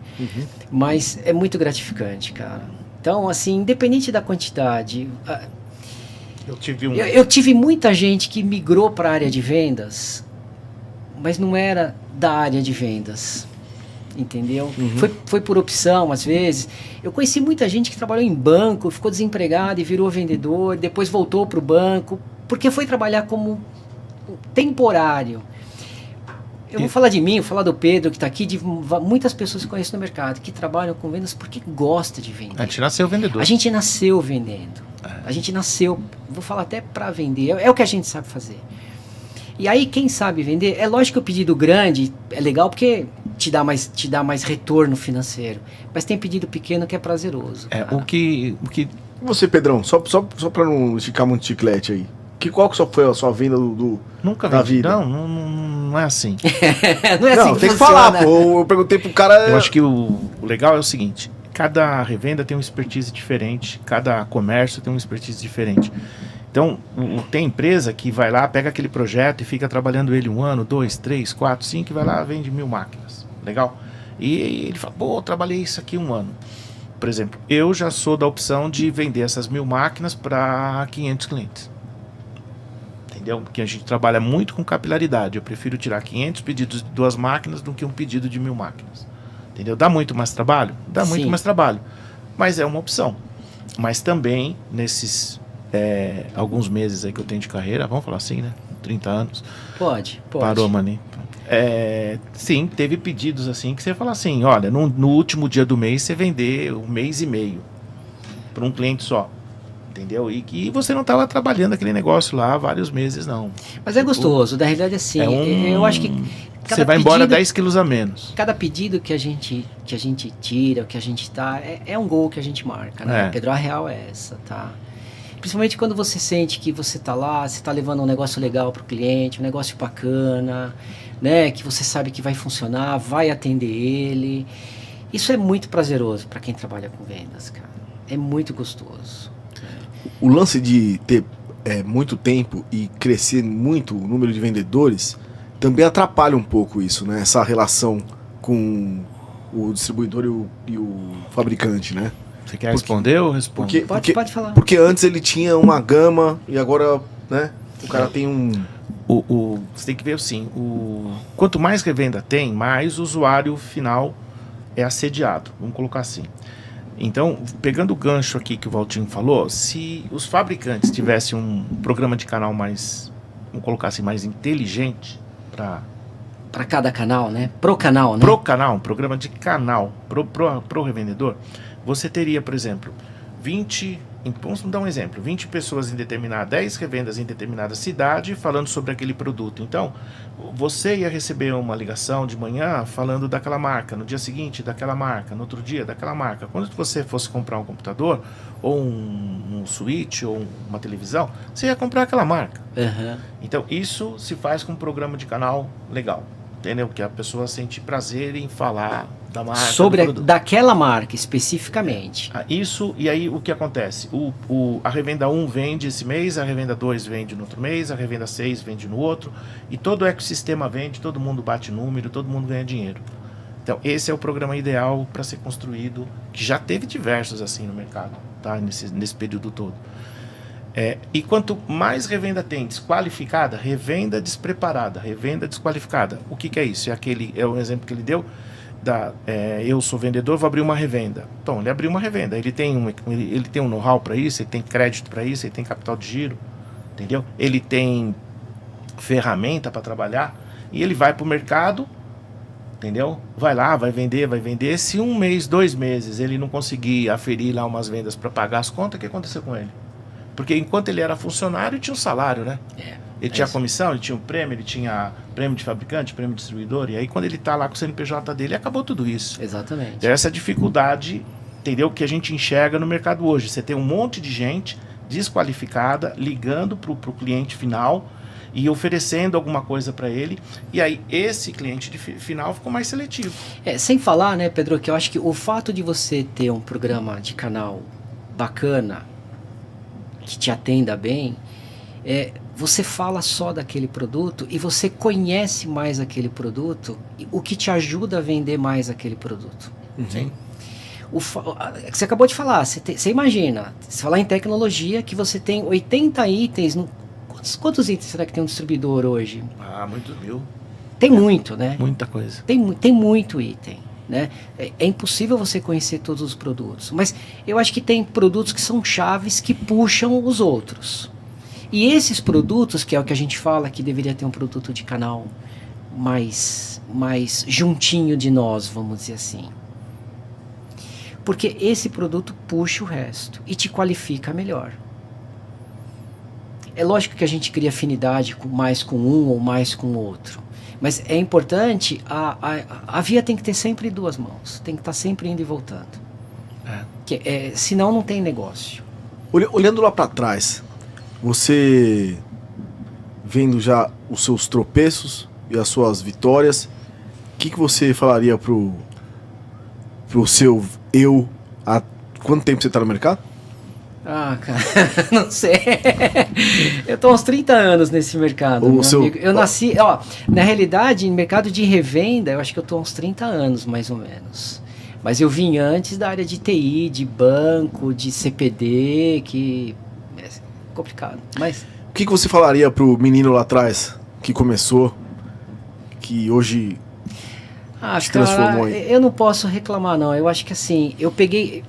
Mas é muito gratificante, cara. Então, assim, independente da quantidade... Eu tive muita gente que migrou para a área de vendas, mas não era da área de vendas, entendeu? Foi por opção, às vezes. Eu conheci muita gente que trabalhou em banco, ficou desempregado e virou vendedor, depois voltou para o banco, porque foi trabalhar como temporário. Eu vou falar de mim, vou falar do Pedro que está aqui, de muitas pessoas que conheço no mercado, que trabalham com vendas porque gosta de vender. A gente nasceu vendedor. A gente nasceu vendendo. A gente nasceu, vou falar até para vender, é o que a gente sabe fazer. E aí quem sabe vender, é lógico que o pedido grande é legal porque te dá mais retorno financeiro, mas tem pedido pequeno que é prazeroso. O que... Você, Pedrão, só para não esticar muito chiclete aí, qual que foi a sua venda da vida? Não é assim. Não é assim que tem que falar, pô. Eu perguntei pro cara... Eu acho que o legal é o seguinte, cada revenda tem uma expertise diferente, cada comércio tem uma expertise diferente. Então, tem empresa que vai lá, pega aquele projeto e fica trabalhando ele 1 ano, 2, 3, 4, 5, e vai lá, vende 1000 máquinas. Legal? E ele fala, pô, eu trabalhei isso aqui 1 ano. Por exemplo, eu já sou da opção de vender essas 1000 máquinas para 500 clientes. Entendeu? Porque a gente trabalha muito com capilaridade. Eu prefiro tirar 500 pedidos de 2 máquinas do que um pedido de 1000 máquinas. Entendeu? Dá muito mais trabalho? Dá muito mais trabalho. Mas é uma opção. Mas também, nesses alguns meses aí que eu tenho de carreira, vamos falar assim, né? 30 anos. Pode. Parou, Mani. Sim, teve pedidos assim que você fala assim, olha, no último dia do mês você vender 1 mês e meio para um cliente só. Entendeu? E que você não estava trabalhando aquele negócio lá há vários meses, não. Mas é gostoso, na realidade assim, eu acho que você vai embora 10 quilos a menos. Cada pedido que a gente tira, que a gente dá, é um gol que a gente marca, né? Pedro, a real é essa, tá? Principalmente quando você sente que você tá lá, você tá levando um negócio legal pro cliente, um negócio bacana, né? Que você sabe que vai funcionar, vai atender ele. Isso é muito prazeroso para quem trabalha com vendas, cara. É muito gostoso. O lance de ter muito tempo e crescer muito o número de vendedores também atrapalha um pouco isso, né? Essa relação com o distribuidor e o fabricante, né? Você quer responder ou responde? Pode falar. Porque antes ele tinha uma gama e agora, né? O cara tem um... Você tem que ver assim, quanto mais revenda tem, mais o usuário final é assediado. Vamos colocar assim. Então, pegando o gancho aqui que o Valtinho falou, se os fabricantes tivessem um programa de canal mais, vamos colocar assim, mais inteligente para cada canal, né? Pro canal, né? Pro canal, um programa de canal pro revendedor, você teria, por exemplo, vamos dar um exemplo, 20 pessoas em 10 revendas em determinada cidade falando sobre aquele produto. Então, você ia receber uma ligação de manhã falando daquela marca, no dia seguinte daquela marca, no outro dia daquela marca. Quando você fosse comprar um computador, ou um switch, ou uma televisão, você ia comprar aquela marca. Uhum. Então, isso se faz com um programa de canal legal. Entendeu? Que a pessoa sente prazer em falar da marca. Sobre daquela marca, especificamente. Isso, e aí o que acontece? A revenda 1 vende esse mês, a revenda 2 vende no outro mês, a revenda 6 vende no outro, e todo o ecossistema vende, todo mundo bate número, todo mundo ganha dinheiro. Então, esse é o programa ideal para ser construído, que já teve diversos assim no mercado, tá? Nesse período todo. E quanto mais revenda tem desqualificada, revenda despreparada, revenda desqualificada. O que é isso? É o exemplo que ele deu. Eu sou vendedor, vou abrir uma revenda. Então, ele abriu uma revenda. Ele tem um know-how para isso, ele tem crédito para isso, ele tem capital de giro, entendeu? Ele tem ferramenta para trabalhar e ele vai para o mercado, entendeu? Vai lá, vai vender. Se 1 mês, 2 meses ele não conseguir aferir lá umas vendas para pagar as contas, o que aconteceu com ele? Porque enquanto ele era funcionário, tinha um salário, né? Ele tinha comissão, ele tinha um prêmio, ele tinha prêmio de fabricante, prêmio de distribuidor. E aí, quando ele está lá com o CNPJ dele, acabou tudo isso. Exatamente. Essa dificuldade, entendeu? Que a gente enxerga no mercado hoje. Você tem um monte de gente desqualificada, ligando para o cliente final e oferecendo alguma coisa para ele. E aí, esse cliente final ficou mais seletivo. Sem falar, né, Pedro, que eu acho que o fato de você ter um programa de canal bacana, que te atenda bem, você fala só daquele produto e você conhece mais aquele produto, o que te ajuda a vender mais aquele produto. Sim. Você acabou de falar, você imagina, se falar em tecnologia, que você tem 80 itens, quantos itens será que tem um distribuidor hoje? Muitos mil. Tem muito, né? Muita coisa. Tem muito item. Né? É impossível você conhecer todos os produtos, mas eu acho que tem produtos que são chaves que puxam os outros. E esses produtos, que é o que a gente fala que deveria ter um produto de canal mais juntinho de nós, vamos dizer assim. Porque esse produto puxa o resto e te qualifica melhor. É lógico que a gente cria afinidade mais com um ou mais com o outro. Mas é importante, a via tem que ter sempre 2 mãos. Tem que estar sempre indo e voltando. Senão não tem negócio. Olhando lá para trás, você vendo já os seus tropeços e as suas vitórias, o que você falaria pro seu eu? Há quanto tempo você está no mercado? Cara, não sei. Eu tô há uns 30 anos nesse mercado, meu amigo. Eu nasci, na realidade, em mercado de revenda, eu acho que eu tô há uns 30 anos, mais ou menos. Mas eu vim antes da área de TI, de banco, de CPD, que é complicado. Mas o que você falaria pro menino lá atrás, que começou, que hoje se transformou cara, aí? eu não posso reclamar, não. Eu acho que assim,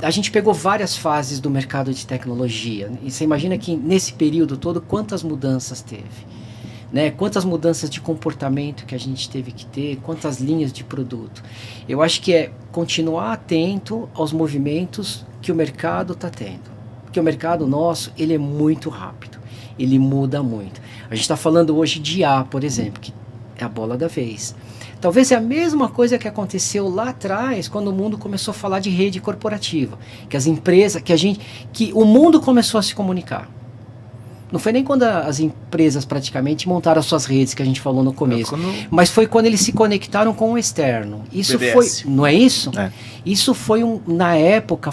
a gente pegou várias fases do mercado de tecnologia. E você imagina que nesse período todo, quantas mudanças teve? Né? Quantas mudanças de comportamento que a gente teve que ter, quantas linhas de produto. Eu acho que é continuar atento aos movimentos que o mercado está tendo. Porque o mercado nosso, ele é muito rápido. Ele muda muito. A gente está falando hoje de IA, por exemplo, que é a bola da vez. Talvez é a mesma coisa que aconteceu lá atrás, quando o mundo começou a falar de rede corporativa, que as empresas, que o mundo começou a se comunicar. Não foi nem quando as empresas praticamente montaram as suas redes, que a gente falou no começo, mas foi quando eles se conectaram com o externo. Isso BBS. foi, não é isso? É. Isso foi na época,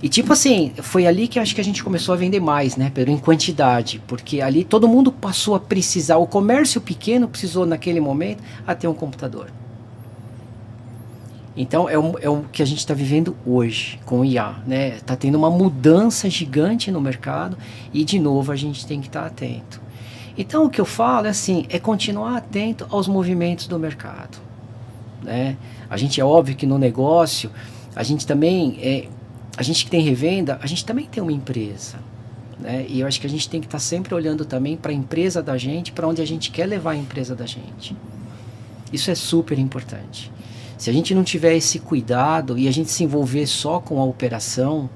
e tipo assim, foi ali que acho que a gente começou a vender mais, né, Pedro, em quantidade, porque ali todo mundo passou a precisar, o comércio pequeno precisou naquele momento a ter um computador. Então é o que a gente está vivendo hoje com o IA, né? Tá tendo uma mudança gigante no mercado e de novo a gente tem que estar atento. Então o que eu falo é assim, é continuar atento aos movimentos do mercado, né? A gente é óbvio que no negócio a gente também a gente que tem revenda, a gente também tem uma empresa, né? E eu acho que a gente tem que estar sempre olhando também para a empresa da gente, para onde a gente quer levar a empresa da gente. Isso é super importante. Se a gente não tiver esse cuidado e a gente se envolver só com a operação,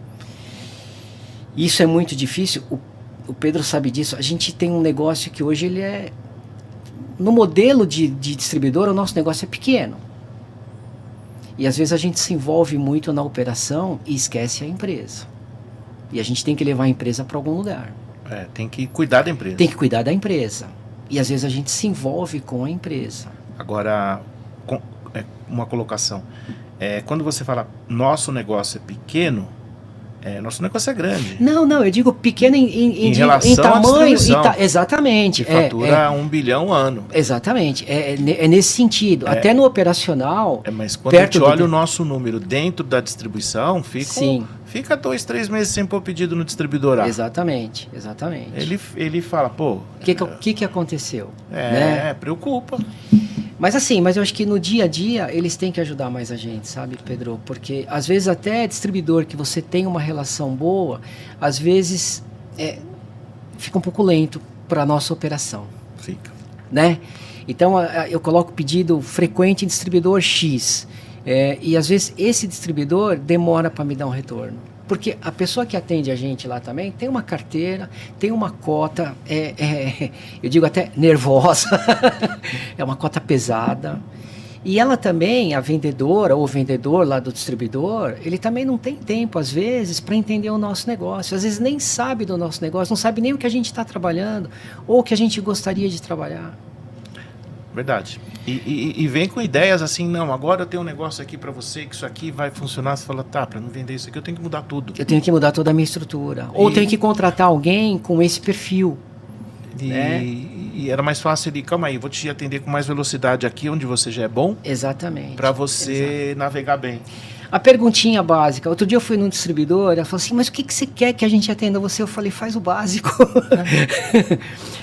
isso é muito difícil. O Pedro sabe disso. A gente tem um negócio que hoje ele é... No modelo de distribuidor, o nosso negócio é pequeno. E às vezes a gente se envolve muito na operação e esquece a empresa. E a gente tem que levar a empresa para algum lugar. Tem que cuidar da empresa. Tem que cuidar da empresa. E às vezes a gente se envolve com a empresa. Agora, uma colocação. Quando você fala nosso negócio é pequeno, nosso negócio é grande. Não, eu digo pequeno em relação em tamanho. à Exatamente. Que fatura 1 bilhão ano. Exatamente. É nesse sentido. Até no operacional. Mas quando a gente olha o nosso número dentro da distribuição, fica 2, 3 meses sem pôr pedido no distribuidor. Exatamente. Ele fala, pô... O que aconteceu? Preocupa. Mas eu acho que no dia a dia eles têm que ajudar mais a gente, sabe, Pedro? Porque às vezes até distribuidor que você tem uma relação boa, às vezes fica um pouco lento para a nossa operação. Fica. Né? Então eu coloco pedido frequente em distribuidor X. E às vezes esse distribuidor demora para me dar um retorno. Porque a pessoa que atende a gente lá também tem uma carteira, tem uma cota, eu digo até nervosa, é uma cota pesada. E ela também, a vendedora ou o vendedor lá do distribuidor, ele também não tem tempo, às vezes, para entender o nosso negócio. Às vezes nem sabe do nosso negócio, não sabe nem o que a gente está trabalhando ou o que a gente gostaria de trabalhar. Verdade. E vem com ideias assim, não, agora eu tenho um negócio aqui para você, que isso aqui vai funcionar. Você fala, para não vender isso aqui eu tenho que mudar tudo. Eu tenho que mudar toda a minha estrutura. Ou tenho que contratar alguém com esse perfil. E era mais fácil de, calma aí, vou te atender com mais velocidade aqui, onde você já é bom. Exatamente. Para você navegar bem. A perguntinha básica. Outro dia eu fui num distribuidor, ela falou assim, mas o que você quer que a gente atenda você? Eu falei, faz o básico.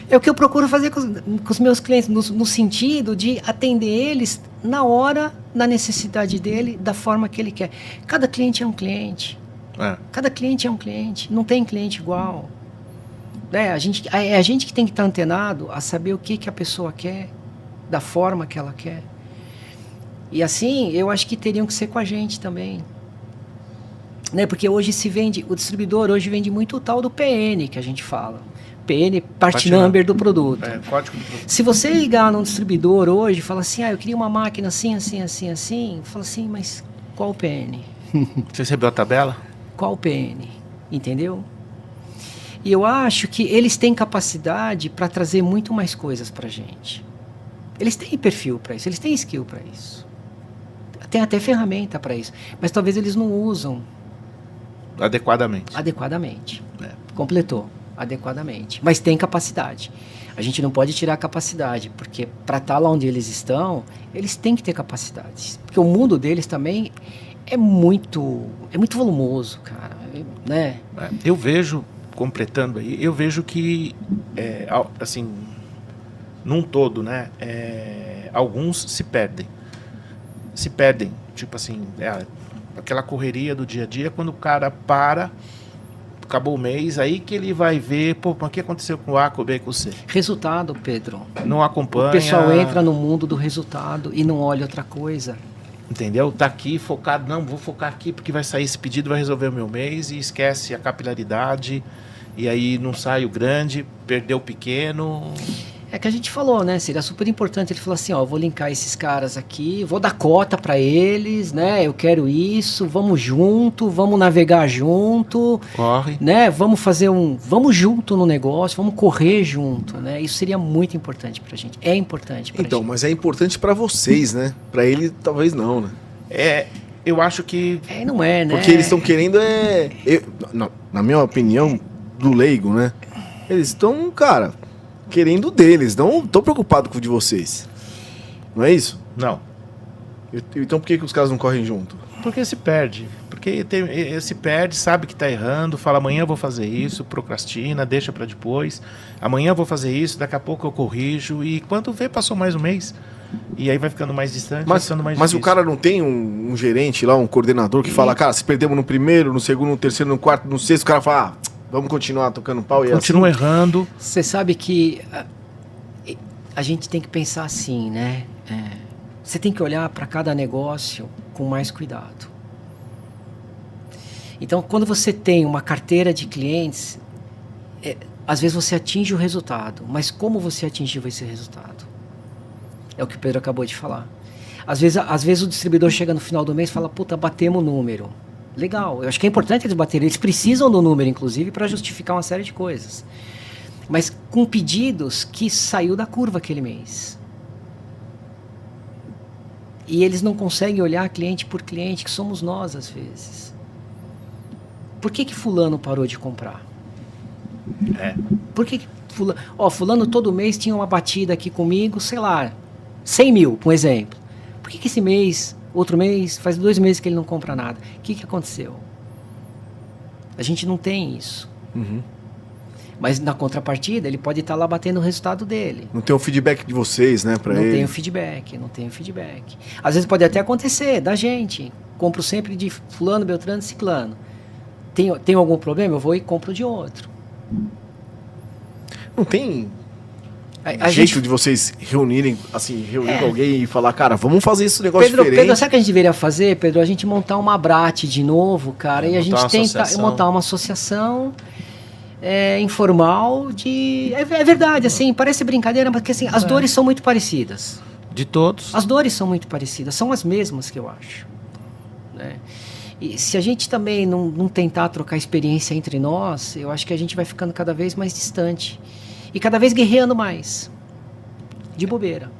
É o que eu procuro fazer com os meus clientes, no sentido de atender eles na hora, na necessidade dele, da forma que ele quer. Cada cliente é um cliente. Cada cliente é um cliente. Não tem cliente igual. É a gente que tem que estar antenado a saber o que a pessoa quer, da forma que ela quer. E assim, eu acho que teriam que ser com a gente também. Né? Porque hoje o distribuidor hoje vende muito o tal do PN, que a gente fala. PN, part number do produto. Código do produto. Se você ligar num distribuidor hoje e falar assim, eu queria uma máquina assim, fala assim, mas qual o PN? Você recebeu a tabela? Qual o PN? Entendeu? E eu acho que eles têm capacidade para trazer muito mais coisas para a gente. Eles têm perfil para isso, eles têm skill para isso. Tem até ferramenta para isso. Mas talvez eles não usam adequadamente. Completou. Adequadamente. Mas tem capacidade. A gente não pode tirar a capacidade, porque para estar lá onde eles estão, eles têm que ter capacidade. Porque o mundo deles também é muito volumoso, cara. Né? Eu vejo, completando aí, eu vejo que, assim, num todo, né, alguns se perdem. se perdem. Tipo assim, aquela correria do dia a dia, quando o cara para, acabou o mês, aí que ele vai ver, pô, mas o que aconteceu com o A, com o B, com o C? Resultado, Pedro. Não acompanha. O pessoal entra no mundo do resultado e não olha outra coisa. Entendeu? Tá aqui focado, não, vou focar aqui porque vai sair esse pedido, vai resolver o meu mês, e esquece a capilaridade, e aí não sai o grande, perdeu o pequeno. É que a gente falou, né? Seria super importante ele falar assim, ó, eu vou linkar esses caras aqui, vou dar cota para eles, né? Eu quero isso, vamos junto, vamos navegar junto. Corre. Né? Vamos junto no negócio, vamos correr junto, né? Isso seria muito importante pra gente. É importante pra Então, gente. mas é importante pra vocês, né? Pra ele, talvez não, né? Eu acho que... Não é, né? Porque eles estão querendo na minha opinião, do leigo, né? Eles estão, cara, querendo o deles, não estão preocupados com o de vocês. Não é isso? Não. Então por que os caras não correm junto? Porque se perde. Porque se perde, sabe que tá errando, fala amanhã eu vou fazer isso, procrastina, deixa para depois. Amanhã eu vou fazer isso, daqui a pouco eu corrijo. E quando vê, passou mais um mês. E aí vai ficando mais distante, vai ficando mais difícil. O cara não tem um gerente lá, um coordenador que fala, cara, se perdemos no primeiro, no segundo, no terceiro, no quarto, no sexto, o cara fala, vamos continuar tocando pau e continua assim. Errando. Você sabe que a gente tem que pensar assim, né? Você tem que olhar para cada negócio com mais cuidado. Então, quando você tem uma carteira de clientes, às vezes você atinge o resultado, mas como você atingiu esse resultado? É o que o Pedro acabou de falar. Às vezes o distribuidor chega no final do mês e fala, puta, batemos o número. Legal, eu acho que é importante eles baterem. Eles precisam do número, inclusive, para justificar uma série de coisas. Mas com pedidos que saiu da curva aquele mês. E eles não conseguem olhar cliente por cliente, que somos nós às vezes. Por que fulano parou de comprar? Por que fulano... fulano todo mês tinha uma batida aqui comigo, sei lá, 100 mil, por exemplo. Por que esse mês, outro mês, faz 2 meses que ele não compra nada? O que aconteceu? A gente não tem isso. Uhum. Mas na contrapartida, ele pode estar lá batendo o resultado dele. Não tem o feedback de vocês, né, pra ele? Não tem o feedback. Às vezes pode até acontecer, da gente. Compro sempre de fulano, beltrano, ciclano. Tem algum problema? Eu vou e compro de outro. Não tem A jeito gente... de vocês reunir com alguém e falar, cara, vamos fazer esse negócio diferente. Pedro, sabe o que a gente deveria fazer, Pedro? A gente montar uma Brate de novo, cara, e a gente tenta montar uma associação informal de... É verdade, assim, parece brincadeira, mas porque assim, as dores são muito parecidas. De todos. As dores são muito parecidas, são as mesmas que eu acho. Né? E se a gente também não tentar trocar experiência entre nós, eu acho que a gente vai ficando cada vez mais distante. E cada vez guerreando mais. De bobeira.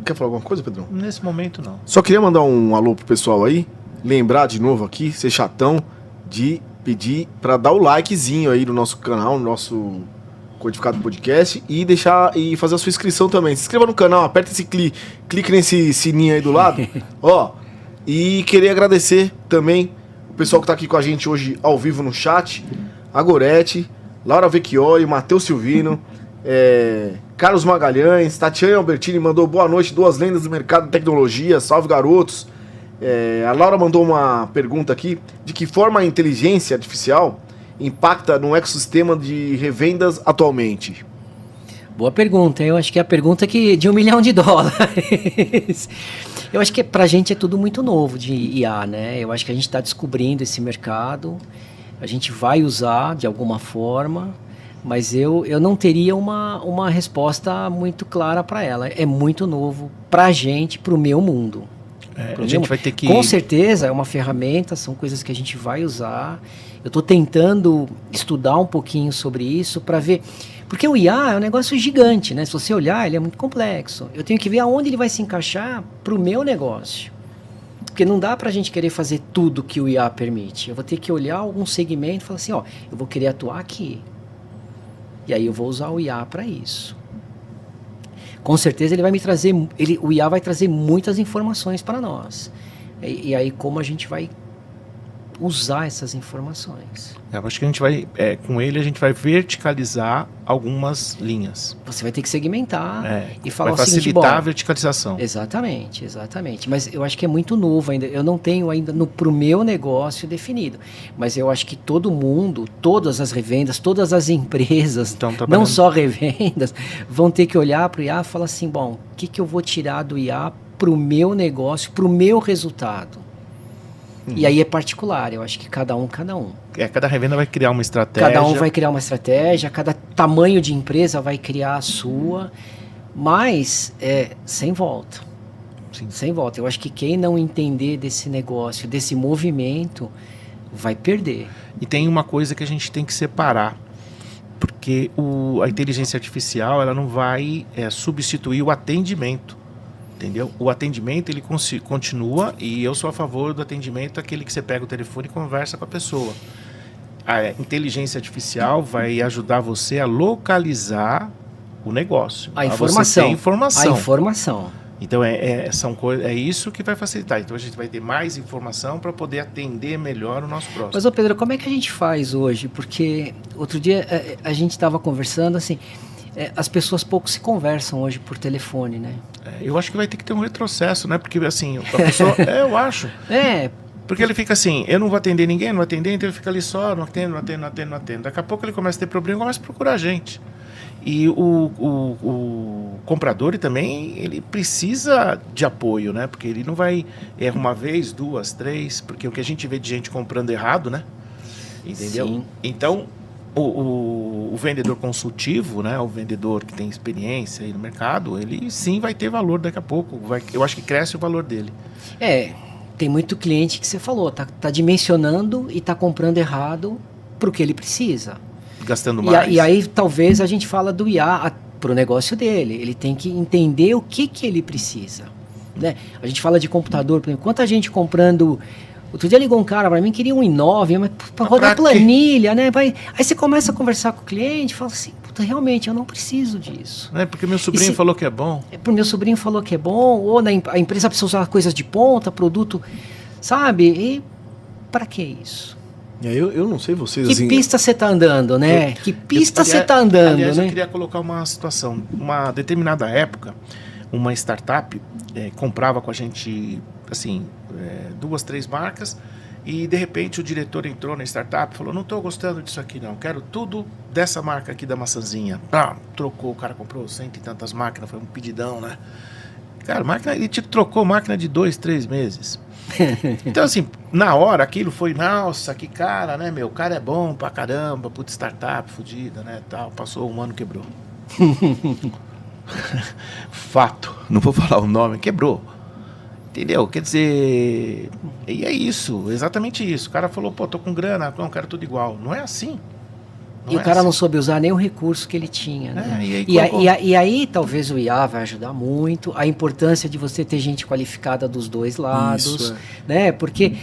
Quer falar alguma coisa, Pedrão? Nesse momento, não. Só queria mandar um alô pro pessoal aí. Lembrar de novo aqui, ser chatão, de pedir pra dar o likezinho aí no nosso canal, no nosso Codificado Podcast, e fazer a sua inscrição também. Se inscreva no canal, aperta esse clique nesse sininho aí do lado. E queria agradecer também o pessoal que tá aqui com a gente hoje ao vivo no chat. A Gorete, Laura Vecchioli, Matheus Silvino, Carlos Magalhães, Tatiana Albertini mandou boa noite, 2 lendas do mercado de tecnologia, salve garotos. A Laura mandou uma pergunta aqui, de que forma a inteligência artificial impacta no ecossistema de revendas atualmente? Boa pergunta, eu acho que é a pergunta de $1 milhão. Eu acho que pra gente é tudo muito novo de IA, né? Eu acho que a gente está descobrindo esse mercado, a gente vai usar de alguma forma, mas eu não teria uma resposta muito clara para ela. É muito novo pra gente, pro meu mundo. A gente vai ter que... Com certeza é uma ferramenta, são coisas que a gente vai usar. Eu estou tentando estudar um pouquinho sobre isso para ver... Porque o IA é um negócio gigante, né? Se você olhar, ele é muito complexo. Eu tenho que ver aonde ele vai se encaixar para o meu negócio. Porque não dá para a gente querer fazer tudo que o IA permite. Eu vou ter que olhar algum segmento e falar assim, eu vou querer atuar aqui. E aí eu vou usar o IA para isso. Com certeza ele vai me trazer... o IA vai trazer muitas informações para nós. E aí como a gente vai usar essas informações. Eu acho que a gente vai, com ele, a gente vai verticalizar algumas linhas. Você vai ter que segmentar e falar o seguinte, vai facilitar a verticalização. Exatamente. Mas eu acho que é muito novo ainda. Eu não tenho ainda pro meu negócio definido. Mas eu acho que todo mundo, todas as revendas, todas as empresas, não só revendas, vão ter que olhar para o IA e falar assim, bom, o que eu vou tirar do IA para o meu negócio, para o meu resultado? E aí é particular, eu acho que cada um. Cada revenda vai criar uma estratégia. Cada um vai criar uma estratégia, cada tamanho de empresa vai criar a sua, mas sem volta. Sim. Sem volta. Eu acho que quem não entender desse negócio, desse movimento, vai perder. E tem uma coisa que a gente tem que separar, porque a inteligência artificial ela não vai substituir o atendimento. Entendeu? O atendimento ele continua, e eu sou a favor do atendimento, aquele que você pega o telefone e conversa com a pessoa. A inteligência artificial vai ajudar você a localizar o negócio. A informação. A informação. Então isso que vai facilitar. Então a gente vai ter mais informação para poder atender melhor o nosso próximo. Mas, Pedro, como é que a gente faz hoje? Porque outro dia a gente estava conversando assim. As pessoas pouco se conversam hoje por telefone, né? Eu acho que vai ter que ter um retrocesso, né? Porque assim, a pessoa... eu acho. Porque ele fica assim, eu não vou atender ninguém, não vou atender, então ele fica ali só, não atendo. Daqui a pouco ele começa a ter problema e começa a procurar a gente. E o comprador também, ele precisa de apoio, né? Porque ele não vai errar uma vez, duas, três, porque o que a gente vê de gente comprando errado, né? Entendeu? Sim. Então... O vendedor consultivo, né, o vendedor que tem experiência aí no mercado, ele sim vai ter valor daqui a pouco. Eu acho que cresce o valor dele. Tem muito cliente que você falou, tá dimensionando e tá comprando errado para o que ele precisa. Gastando mais. E aí talvez a gente fala do IA para o negócio dele. Ele tem que entender o que ele precisa. Né? A gente fala de computador, por exemplo, quanta gente comprando... Outro dia ligou um cara para mim, queria um i9, mas para rodar planilha, né? Aí você começa a conversar com o cliente e fala assim, puta, realmente, eu não preciso disso. Porque meu sobrinho falou que é bom. Porque meu sobrinho falou que é bom, ou a empresa precisa usar coisas de ponta, produto, sabe? E para que isso? Eu não sei vocês... Que pista você está andando, né? Que pista você está andando, aliás, né? Eu queria colocar uma situação. Uma determinada época, uma startup comprava com a gente, assim, 2, 3 marcas, e de repente o diretor entrou na startup e falou, não estou gostando disso aqui não, quero tudo dessa marca aqui da maçãzinha. Trocou, o cara comprou 100 e tantas máquinas, foi um pedidão, né? Cara, ele trocou máquina de 2, 3 meses. Então, assim, na hora aquilo foi, nossa, que cara, né, meu? O cara é bom pra caramba, puta startup, fodida, né, tal. Passou um ano, quebrou. Fato, não vou falar o nome, quebrou. Entendeu? Quer dizer, e é isso, exatamente isso. O cara falou, pô, tô com grana, não, quero tudo igual. Não é assim. E o cara não soube usar nem o recurso que ele tinha, né? E aí talvez o IA vai ajudar muito, a importância de você ter gente qualificada dos dois lados, né? Porque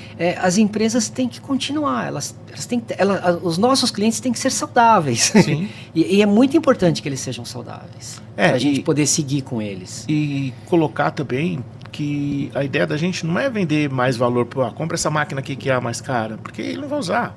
as empresas têm que continuar, os nossos clientes têm que ser saudáveis. Sim. E é muito importante que eles sejam saudáveis, para a gente poder seguir com eles. E colocar também que a ideia da gente não é vender mais valor, compra essa máquina aqui que é a mais cara, porque ele não vai usar.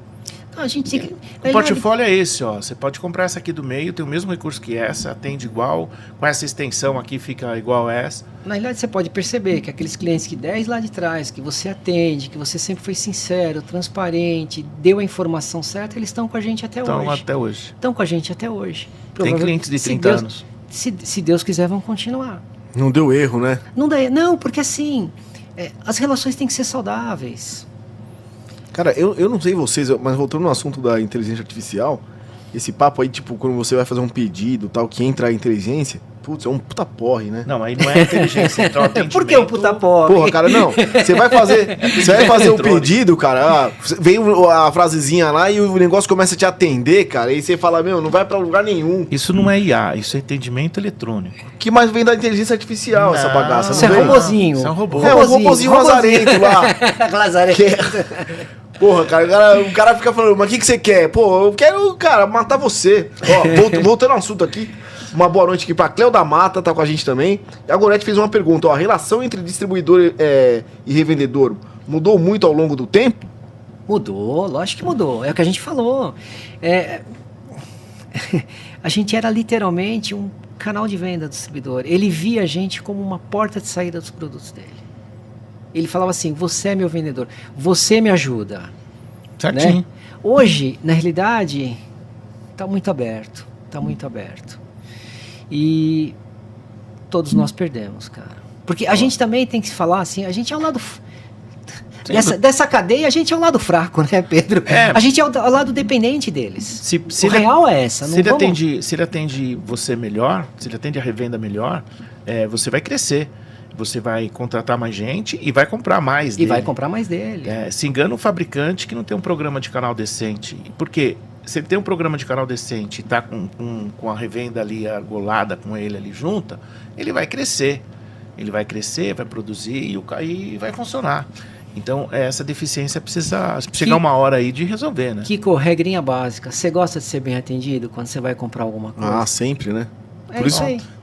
A gente tem que... O portfólio é esse, ó. Você pode comprar essa aqui do meio, tem o mesmo recurso que essa, atende igual, com essa extensão aqui fica igual essa. Na realidade, você pode perceber que aqueles clientes que 10 lá de trás, que você atende, que você sempre foi sincero, transparente, deu a informação certa, eles estão com a gente até hoje. Estão com a gente até hoje. Tem clientes de 30 anos. Se Deus quiser, vão continuar. Não deu erro, né? Não, porque assim, as relações têm que ser saudáveis. Cara, eu não sei vocês, mas voltando no assunto da inteligência artificial, esse papo aí, tipo, quando você vai fazer um pedido, tal, que entra a inteligência, putz, é um puta porre, né? Não, aí não é inteligência, então atendimento... Por que um puta porre? Porra, cara, não. Você vai fazer o pedido, cara, vem a frasezinha lá e o negócio começa a te atender, cara, e você fala, não vai pra lugar nenhum. Isso não é IA, isso é atendimento eletrônico. Que mais vem da inteligência artificial, essa bagaça? Isso é robozinho. Isso é um robô. É um robozinho lazarento lá. Lazarento. Porra, cara, o cara fica falando, mas o que você quer? Pô, eu quero, cara, matar você. Ó, voltando ao assunto aqui, uma boa noite aqui pra Cleo da Mata, tá com a gente também. E a Gorete fez uma pergunta, ó, a relação entre distribuidor e revendedor mudou muito ao longo do tempo? Mudou, lógico que mudou. É o que a gente falou. A gente era literalmente um canal de venda do distribuidor. Ele via a gente como uma porta de saída dos produtos dele. Ele falava assim, você é meu vendedor, você me ajuda. Certinho. Né? Hoje, na realidade, está muito aberto. Está muito aberto. E todos nós perdemos, cara. Porque a gente também tem que se falar assim, a gente é o lado... Dessa cadeia, a gente é o lado fraco, né, Pedro? A gente é o lado dependente deles. Se o real é essa. Se ele atende você melhor, se ele atende a revenda melhor, você vai crescer. Você vai contratar mais gente e vai comprar mais dele. E vai comprar mais dele. Se engana o fabricante que não tem um programa de canal decente. Porque se ele tem um programa de canal decente e está com a revenda ali argolada com ele ali junta, ele vai crescer. Ele vai crescer, vai produzir e vai funcionar. Então, essa deficiência precisa chegar uma hora aí de resolver, né? Kiko, regrinha básica. Você gosta de ser bem atendido quando você vai comprar alguma coisa? Ah, sempre, né?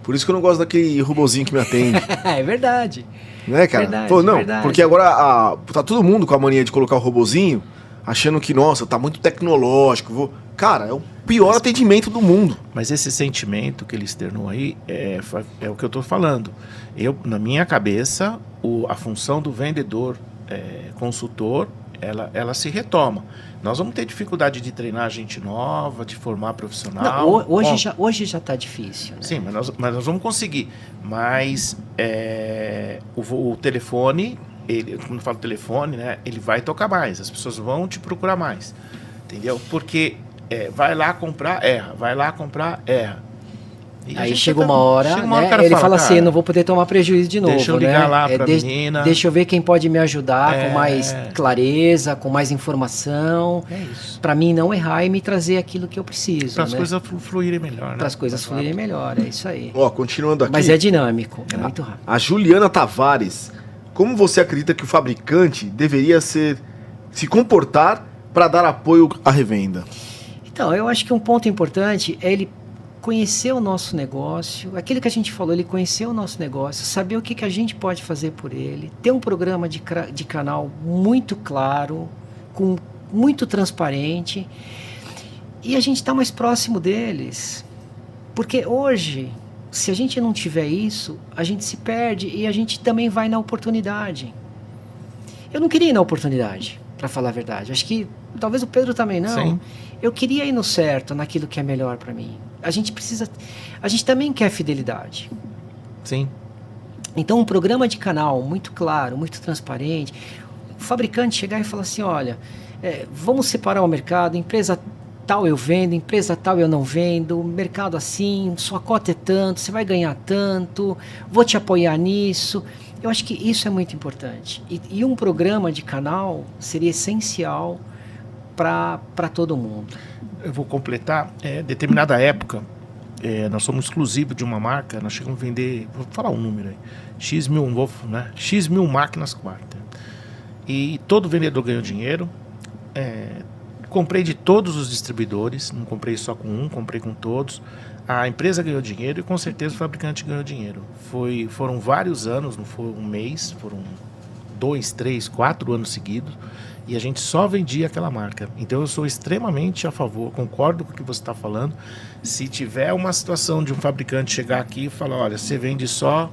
Por isso que eu não gosto daquele robozinho que me atende. É verdade. Né, cara? Verdade, Pô, não, verdade. porque agora tá todo mundo com a mania de colocar o robozinho, achando que, nossa, tá muito tecnológico. Cara, é o pior atendimento do mundo. Mas esse sentimento que ele externou aí é o que eu tô falando. Na minha cabeça, a função do vendedor consultor, ela se retoma. Nós vamos ter dificuldade de treinar gente nova, de formar profissional. Não, hoje já está difícil. Né? Sim, mas nós vamos conseguir. Mas o telefone, quando eu falo telefone, né, ele vai tocar mais. As pessoas vão te procurar mais. Entendeu? Porque vai lá comprar, erra. Vai lá comprar, erra. E aí chega uma hora, né, ele fala assim, não vou poder tomar prejuízo de novo. Deixa eu ligar lá pra menina. Deixa eu ver quem pode me ajudar com mais clareza, com mais informação. É isso. Para mim não errar e me trazer aquilo que eu preciso. Para as coisas fluírem melhor, né? Para as coisas fluírem melhor, é isso aí. Ó, continuando aqui. Mas é dinâmico, é muito rápido. A Juliana Tavares, como você acredita que o fabricante deveria se comportar para dar apoio à revenda? Então, eu acho que um ponto importante é ele conhecer o nosso negócio, aquilo que a gente falou, ele conhecer o nosso negócio, saber o que a gente pode fazer por ele, ter um programa de canal muito claro, muito transparente, e a gente está mais próximo deles. Porque hoje, se a gente não tiver isso, a gente se perde e a gente também vai na oportunidade. Eu não queria ir na oportunidade, para falar a verdade. Acho que talvez o Pedro também não. Sim. Eu queria ir no certo, naquilo que é melhor para mim. A gente também quer fidelidade. Sim. Então, um programa de canal muito claro, muito transparente, o fabricante chegar e falar assim, olha, vamos separar o mercado, empresa tal eu vendo, empresa tal eu não vendo, mercado assim, sua cota é tanto, você vai ganhar tanto, vou te apoiar nisso. Eu acho que isso é muito importante. E um programa de canal seria essencial para todo mundo. Eu vou completar, determinada época, nós somos exclusivos de uma marca, nós chegamos a vender, vou falar um número aí, X mil máquinas quarta. E todo vendedor ganhou dinheiro, comprei de todos os distribuidores, não comprei só com um, comprei com todos. A empresa ganhou dinheiro e com certeza o fabricante ganhou dinheiro. Foram vários anos, não foi um mês, foram 2, 3, 4 anos seguidos. E a gente só vendia aquela marca. Então eu sou extremamente a favor, concordo com o que você está falando. Se tiver uma situação de um fabricante chegar aqui e falar, olha, você vende só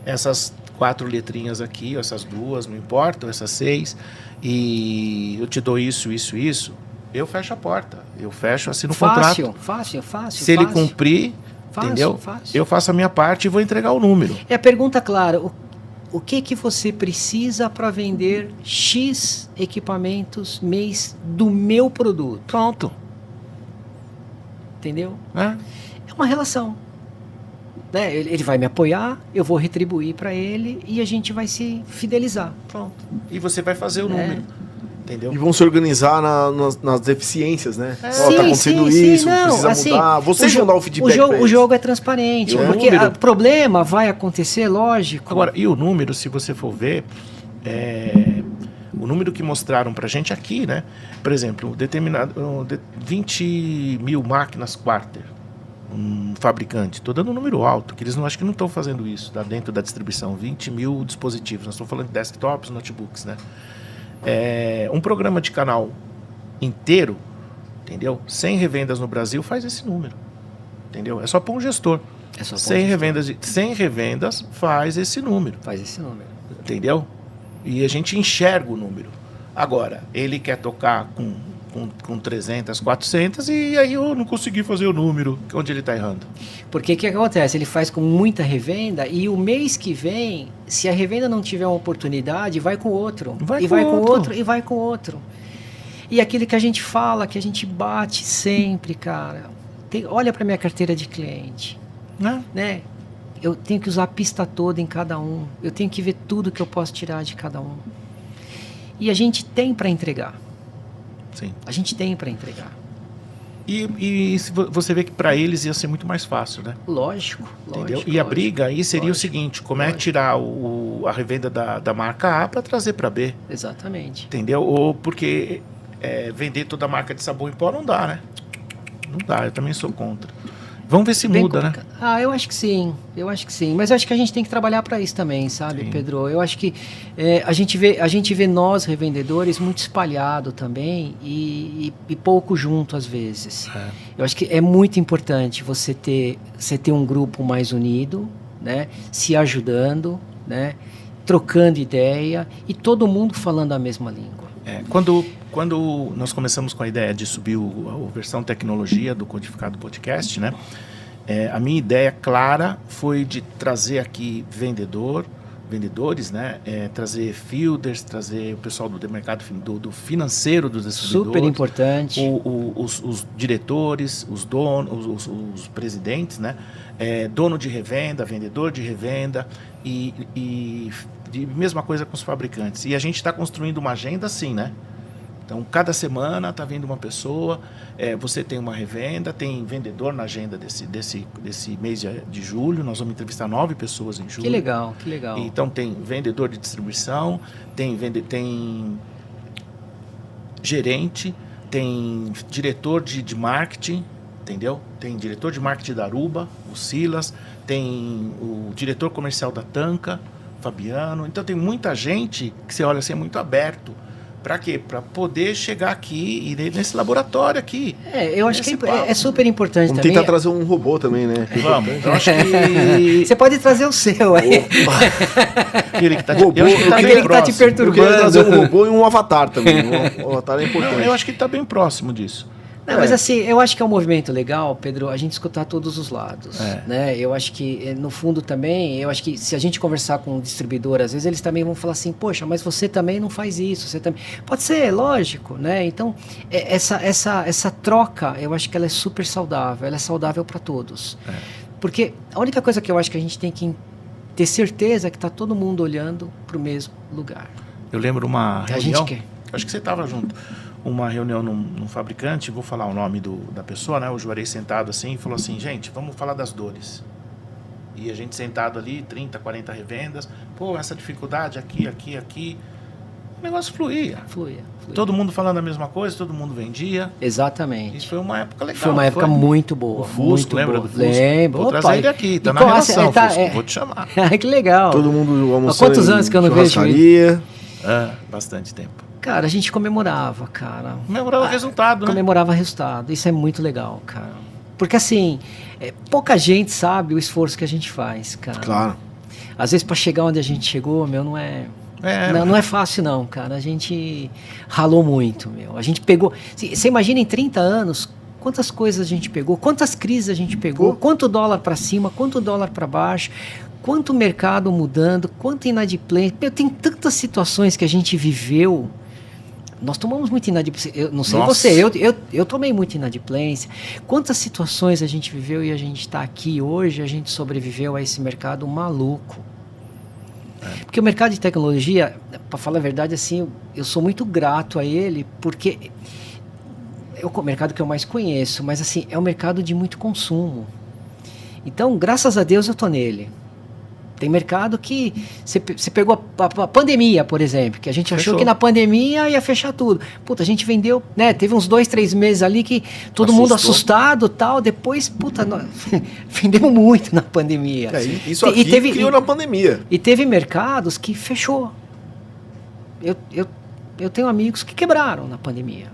essas 4 letrinhas aqui, essas 2, não importa, essas 6, e eu te dou isso, eu fecho a porta. Eu fecho, assino o contrato. Fácil. Se ele cumprir, entendeu? Fácil. Eu faço a minha parte e vou entregar o número. É a pergunta clara. O que você precisa para vender X equipamentos mês do meu produto? Pronto. Entendeu? É uma relação. Né? Ele vai me apoiar, eu vou retribuir para ele e a gente vai se fidelizar. Pronto. E você vai fazer o número. Entendeu? E vão se organizar nas deficiências, né? Tá acontecendo isso, precisa mudar. Vocês vão dar o feedback. O jogo é transparente, porque o problema vai acontecer, lógico. Agora, e o número, se você for ver, o número que mostraram pra gente aqui, né? Por exemplo, 20 mil máquinas quarter, um fabricante. Estou dando um número alto, que eles acho que não estão fazendo isso dentro da distribuição. 20 mil dispositivos, nós estamos falando de desktops, notebooks, né? Um programa de canal inteiro, entendeu? 100 revendas no Brasil faz esse número, entendeu? É só pôr um gestor. 100 revendas faz esse número. Faz esse número. Entendeu? E a gente enxerga o número. Agora, ele quer tocar com 300, 400 e aí eu não consegui fazer o número. Onde ele está errando? Porque o que acontece? Ele faz com muita revenda e o mês que vem, se a revenda não tiver uma oportunidade, vai com outro. Vai com outro. E aquilo que a gente fala, que a gente bate sempre, cara. Olha para minha carteira de cliente. Né? Eu tenho que usar a pista toda em cada um. Eu tenho que ver tudo que eu posso tirar de cada um. E a gente tem para entregar. Sim. A gente tem para entregar. E você vê que para eles ia ser muito mais fácil, né? Lógico. E a briga aí seria o seguinte, como é tirar a revenda da marca A para trazer para B. Exatamente. Entendeu? Ou porque vender toda a marca de sabão em pó não dá, né? Não dá, eu também sou contra. Vamos ver se muda, né? Eu acho que sim. Mas eu acho que a gente tem que trabalhar para isso também, sabe, sim. Pedro? Eu acho que a gente vê nós, revendedores, muito espalhado também e pouco junto às vezes. Eu acho que é muito importante você ter um grupo mais unido, né? Se ajudando, né? Trocando ideia e todo mundo falando a mesma língua. Quando nós começamos com a ideia de subir a versão tecnologia do Codificado Podcast, né? A minha ideia clara foi de trazer aqui vendedores, né? Trazer fielders, trazer o pessoal do mercado do financeiro dos distribuidores. Super importante. Os diretores, os donos, os presidentes, né? Dono de revenda, vendedor de revenda e mesma coisa com os fabricantes. E a gente está construindo uma agenda assim, né? Então, cada semana está vindo uma pessoa, você tem uma revenda, tem vendedor na agenda desse mês de julho, nós vamos entrevistar 9 pessoas em julho. Que legal. Então, tem vendedor de distribuição, tem gerente, tem diretor de marketing, entendeu? Tem diretor de marketing da Aruba, o Silas, tem o diretor comercial da Tanca, Fabiano. Então, tem muita gente que você olha assim, é muito aberto. Para quê? Para poder chegar aqui e nesse laboratório aqui. Eu acho que é super importante Vamos também. tentar trazer um robô também, né? Vamos. Eu acho que... Você pode trazer o seu. Aquele que está te perturbando. Eu queria trazer um robô e um avatar também. Um avatar é importante. Não, eu acho que está bem próximo disso. Não, mas assim, eu acho que é um movimento legal, Pedro, a gente escutar todos os lados, né? Eu acho que, no fundo também, eu acho que se a gente conversar com o distribuidor, às vezes eles também vão falar assim, poxa, mas você também não faz isso, você também... Pode ser, lógico, né? Então, essa troca, eu acho que ela é super saudável, ela é saudável para todos. Porque a única coisa que eu acho que a gente tem que ter certeza é que está todo mundo olhando para o mesmo lugar. Eu lembro uma reunião, gente quer. Acho que você estava junto, uma reunião num fabricante, vou falar o nome da pessoa, né? O Juarez sentado assim, e falou assim, gente, vamos falar das dores. E a gente sentado ali, 30, 40 revendas, essa dificuldade aqui, o negócio fluía. Todo mundo falando a mesma coisa, todo mundo vendia. Exatamente. Isso foi uma época legal. Foi uma época muito boa. O Fusco, lembra do Fusco? Lembro. Vou trazer ele aqui, tá na relação, Fusco, vou te chamar. Que legal. Todo mundo almoçando. Há quantos anos que eu não vejo ele? Bastante tempo. Cara, a gente comemorava, cara. Comemorava resultado, né? Comemorava resultado. Isso é muito legal, cara. Porque assim, pouca gente sabe o esforço que a gente faz, cara. Claro. Às vezes, para chegar onde a gente chegou, não é fácil, não, cara. A gente ralou muito, A gente pegou... Você imagina em 30 anos, quantas coisas a gente pegou, quantas crises a gente pegou, quanto dólar para cima, quanto dólar para baixo, quanto mercado mudando, quanto inadimplência. Tem tantas situações que a gente viveu. Nós tomamos muito inadimplência. Eu não sei você, eu tomei muita inadimplência. Quantas situações a gente viveu e a gente está aqui hoje, a gente sobreviveu a esse mercado maluco. Porque o mercado de tecnologia, para falar a verdade, assim, eu sou muito grato a ele, porque é o mercado que eu mais conheço, mas assim, é um mercado de muito consumo. Então, graças a Deus, eu estou nele. Tem mercado que você pegou a pandemia, por exemplo, que a gente achou que na pandemia ia fechar tudo. Puta, a gente vendeu, né? Teve uns 2, 3 meses ali que todo mundo assustado, tal. Depois, vendemos muito na pandemia. Isso aqui criou na pandemia. E teve mercados que fechou. Eu tenho amigos que quebraram na pandemia,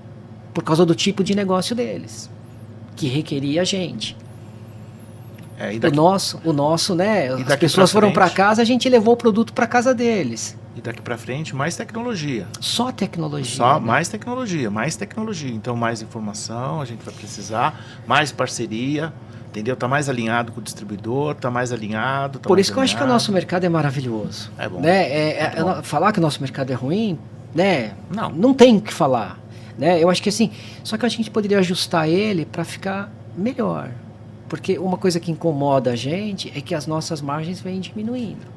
por causa do tipo de negócio deles, que requeria gente. O nosso, né? As pessoas foram para casa, a gente levou o produto para casa deles. E daqui para frente, mais tecnologia. Só tecnologia. Só né? mais tecnologia. Então, mais informação a gente vai precisar, mais parceria, entendeu? Tá mais alinhado com o distribuidor, tá mais alinhado. Por isso que eu acho que o nosso mercado é maravilhoso. É bom. Né? É bom. Falar que o nosso mercado é ruim, né? Não tem o que falar. Né? Eu acho que assim, só que a gente poderia ajustar ele para ficar melhor. Porque uma coisa que incomoda a gente é que as nossas margens vêm diminuindo.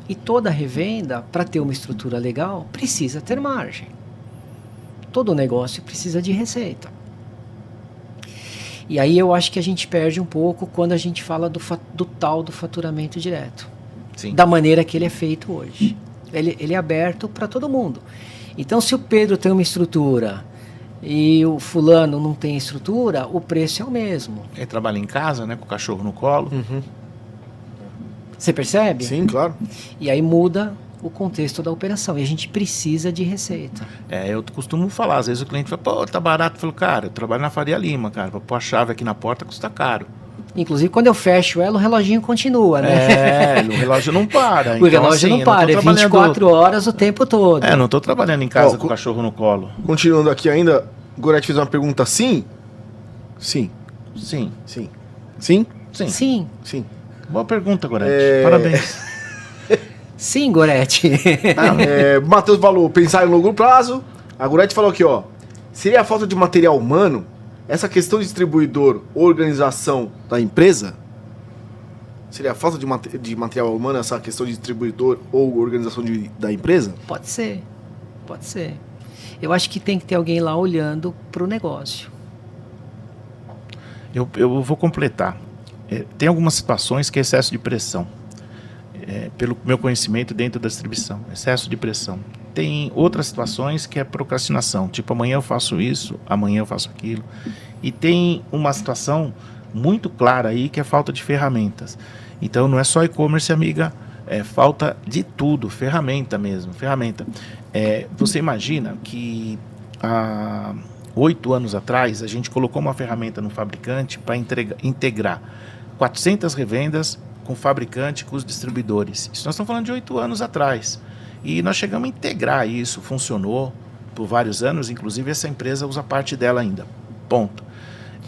E toda revenda, para ter uma estrutura legal, precisa ter margem. Todo negócio precisa de receita. E aí eu acho que a gente perde um pouco quando a gente fala do tal do faturamento direto. Sim. Da maneira que ele é feito hoje. Ele é aberto para todo mundo. Então, se o Pedro tem uma estrutura e o fulano não tem estrutura, o preço é o mesmo. Ele trabalha em casa, né, com o cachorro no colo. Você percebe? Sim, claro. E aí muda o contexto da operação. E a gente precisa de receita. Eu costumo falar, às vezes o cliente fala, pô, tá barato. Eu falo, cara, eu trabalho na Faria Lima, cara. Pra pôr a chave aqui na porta custa caro. Inclusive, quando eu fecho ela, o reloginho continua, né? O relógio não para. O relógio não para, é 24 horas o tempo todo. Não tô trabalhando em casa com o cachorro no colo. Continuando aqui ainda, o Goretti fez uma pergunta, sim? Sim. Sim. Sim. Sim? Sim. Sim. Sim. Boa pergunta, Goretti. Parabéns. Sim, Goretti. Matheus falou, pensar em longo prazo. A Goretti falou aqui, ó. Seria a falta de material humano essa questão de distribuidor, organização da empresa? Seria a falta de material humano essa questão de distribuidor ou organização da empresa? Pode ser. Eu acho que tem que ter alguém lá olhando para o negócio. Eu vou completar. Tem algumas situações que é excesso de pressão. Pelo meu conhecimento dentro da distribuição, excesso de pressão. Tem outras situações que é procrastinação, tipo amanhã eu faço isso, amanhã eu faço aquilo. E tem uma situação muito clara aí que é falta de ferramentas. Então não é só e-commerce, amiga, é falta de tudo, ferramenta mesmo, ferramenta. Você imagina que há 8 anos atrás a gente colocou uma ferramenta no fabricante para integrar 400 revendas com o fabricante, com os distribuidores. Isso nós estamos falando de 8 anos atrás. E nós chegamos a integrar isso, funcionou por vários anos, inclusive essa empresa usa parte dela ainda, ponto.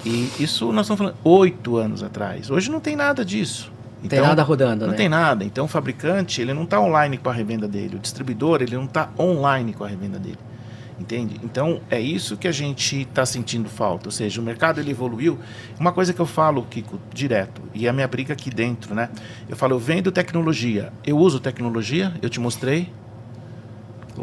E isso nós estamos falando 8 anos atrás. Hoje não tem nada disso. Não tem nada rodando, né? Não tem nada. Então o fabricante, ele não está online com a revenda dele. O distribuidor, ele não está online com a revenda dele. Entende? Então é isso que a gente está sentindo falta. Ou seja, o mercado ele evoluiu. Uma coisa que eu falo, Kiko, direto, e a minha briga aqui dentro, né? Eu falo, eu vendo tecnologia. Eu uso tecnologia, eu te mostrei.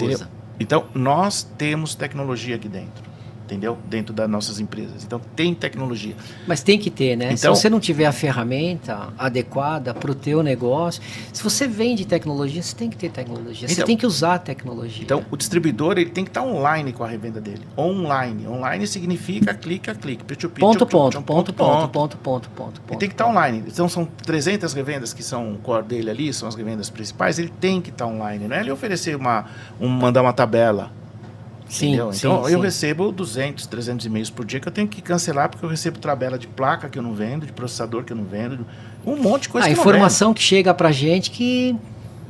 Usa. Então, nós temos tecnologia aqui dentro, entendeu? Dentro das nossas empresas. Então, tem tecnologia. Mas tem que ter, né? Então, se você não tiver a ferramenta adequada para o teu negócio, se você vende tecnologia, você tem que ter tecnologia. Você tem que usar a tecnologia. Então, o distribuidor ele tem que estar online com a revenda dele. Online. Online significa clique a clique. Ponto. Ele tem que estar online. Então, são 300 revendas que são o core dele ali, são as revendas principais. Ele tem que estar online. Não é ele oferecer mandar uma tabela. Sim, então eu recebo 200, 300 e-mails por dia que eu tenho que cancelar porque eu recebo tabela de placa que eu não vendo, de processador que eu não vendo, um monte de coisa que eu não vendo. A informação que chega pra gente que...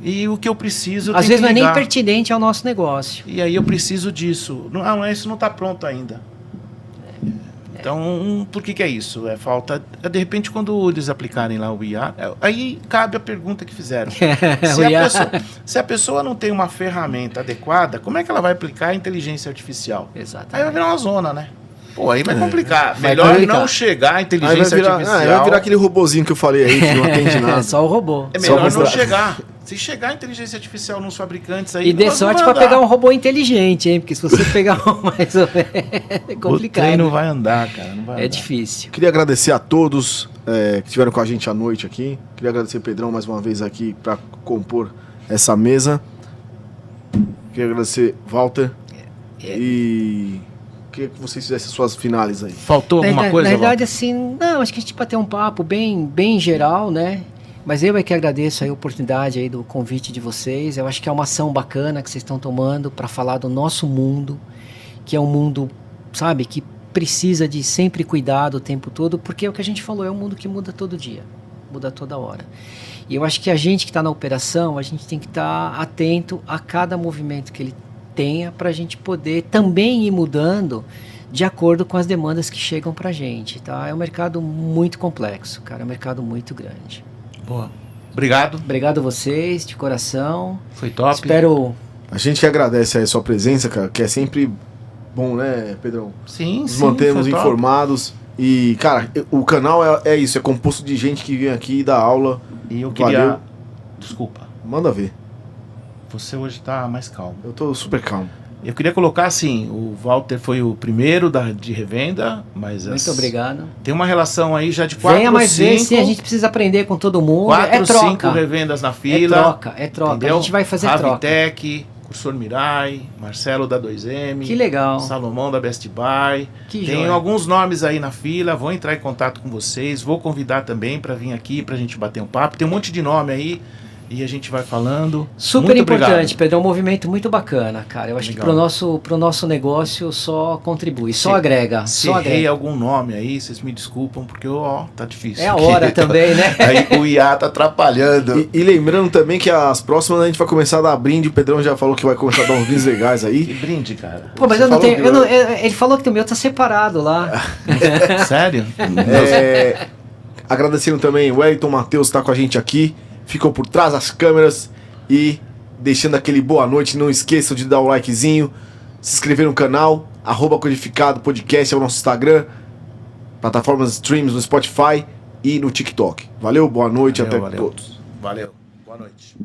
E o que eu preciso... Às vezes não é nem pertinente ao nosso negócio. E aí eu preciso disso. Não, isso não está pronto ainda. Então, por que é isso? É falta... De repente, quando eles aplicarem lá o IA, aí cabe a pergunta que fizeram. Se a pessoa não tem uma ferramenta adequada, como é que ela vai aplicar a inteligência artificial? Exatamente. Aí vai virar uma zona, né? Pô, aí vai complicar. Melhor não chegar a inteligência artificial. Vai virar aquele robozinho que eu falei aí, que não atende nada. Só o robô. É melhor não chegar. Se chegar a inteligência artificial nos fabricantes aí... E dê sorte para pegar um robô inteligente, hein? Porque se você pegar um mais ou menos, é complicado. O trem não vai andar, cara. Não vai andar. Difícil. Queria agradecer a todos que estiveram com a gente à noite aqui. Queria agradecer Pedrão mais uma vez aqui para compor essa mesa. Queria agradecer Walter. E... queria que vocês fizessem suas finais aí. Faltou alguma coisa, Na verdade, assim, não, acho que a gente bateu um papo bem geral, né? Mas eu é que agradeço a oportunidade aí do convite de vocês. Eu acho que é uma ação bacana que vocês estão tomando para falar do nosso mundo, que é um mundo, sabe, que precisa de sempre cuidado o tempo todo, porque é o que a gente falou, é um mundo que muda todo dia, muda toda hora. E eu acho que a gente que está na operação, a gente tem que estar atento a cada movimento que ele tenha para a gente poder também ir mudando de acordo com as demandas que chegam para a gente, tá? É um mercado muito complexo, cara, é um mercado muito grande. Boa. Obrigado. Obrigado a vocês, de coração. Foi top. Espero... A gente que agradece a sua presença, cara, que é sempre bom, né, Pedrão? Sim, Nos sim. mantemos foi top. informados. E, cara, o canal é isso, é composto de gente que vem aqui e dá aula. E eu queria... Valeu. Desculpa. Manda ver. Você hoje tá mais calmo. Eu tô super calmo. Eu queria colocar assim, o Walter foi o primeiro de revenda, mas... Muito obrigado. Tem uma relação aí já de 4 Venha ou mais 5... vezes, sim, a gente precisa aprender com todo mundo. 4 é ou troca. 5 revendas na fila. É troca. Entendeu? A gente vai fazer troca. Ravitec, Cursor Mirai, Marcelo da 2M. Que legal. Salomão da Best Buy. Que Tem joia. alguns nomes aí na fila, vou entrar em contato com vocês, vou convidar também para vir aqui pra gente bater um papo. Tem um monte de nome aí e a gente vai falando. Super Muito importante, obrigado. Pedro, é um movimento muito bacana, cara. Eu acho Legal. que pro nosso negócio só contribui, só agrega. Se Só errei agrega. algum nome aí, vocês me desculpam, porque ó, tá difícil. É a hora também, né? Aí o IA tá atrapalhando. E lembrando também que as próximas a gente vai começar a dar brinde. O Pedrão já falou que vai começar a dar uns brindes legais Que aí. brinde, cara. Pô, mas Você eu não falou tenho. que Ele falou que o meu tá separado lá. Sério? Agradecendo também o Wellington Matheus que tá com a gente aqui. Ficou por trás das câmeras. E deixando aquele boa noite. Não esqueçam de dar o likezinho, se inscrever no canal, @Codificado Podcast é o nosso Instagram, plataformas de streams no Spotify e no TikTok. Valeu, boa noite, até Valeu. todos. Valeu. Boa noite.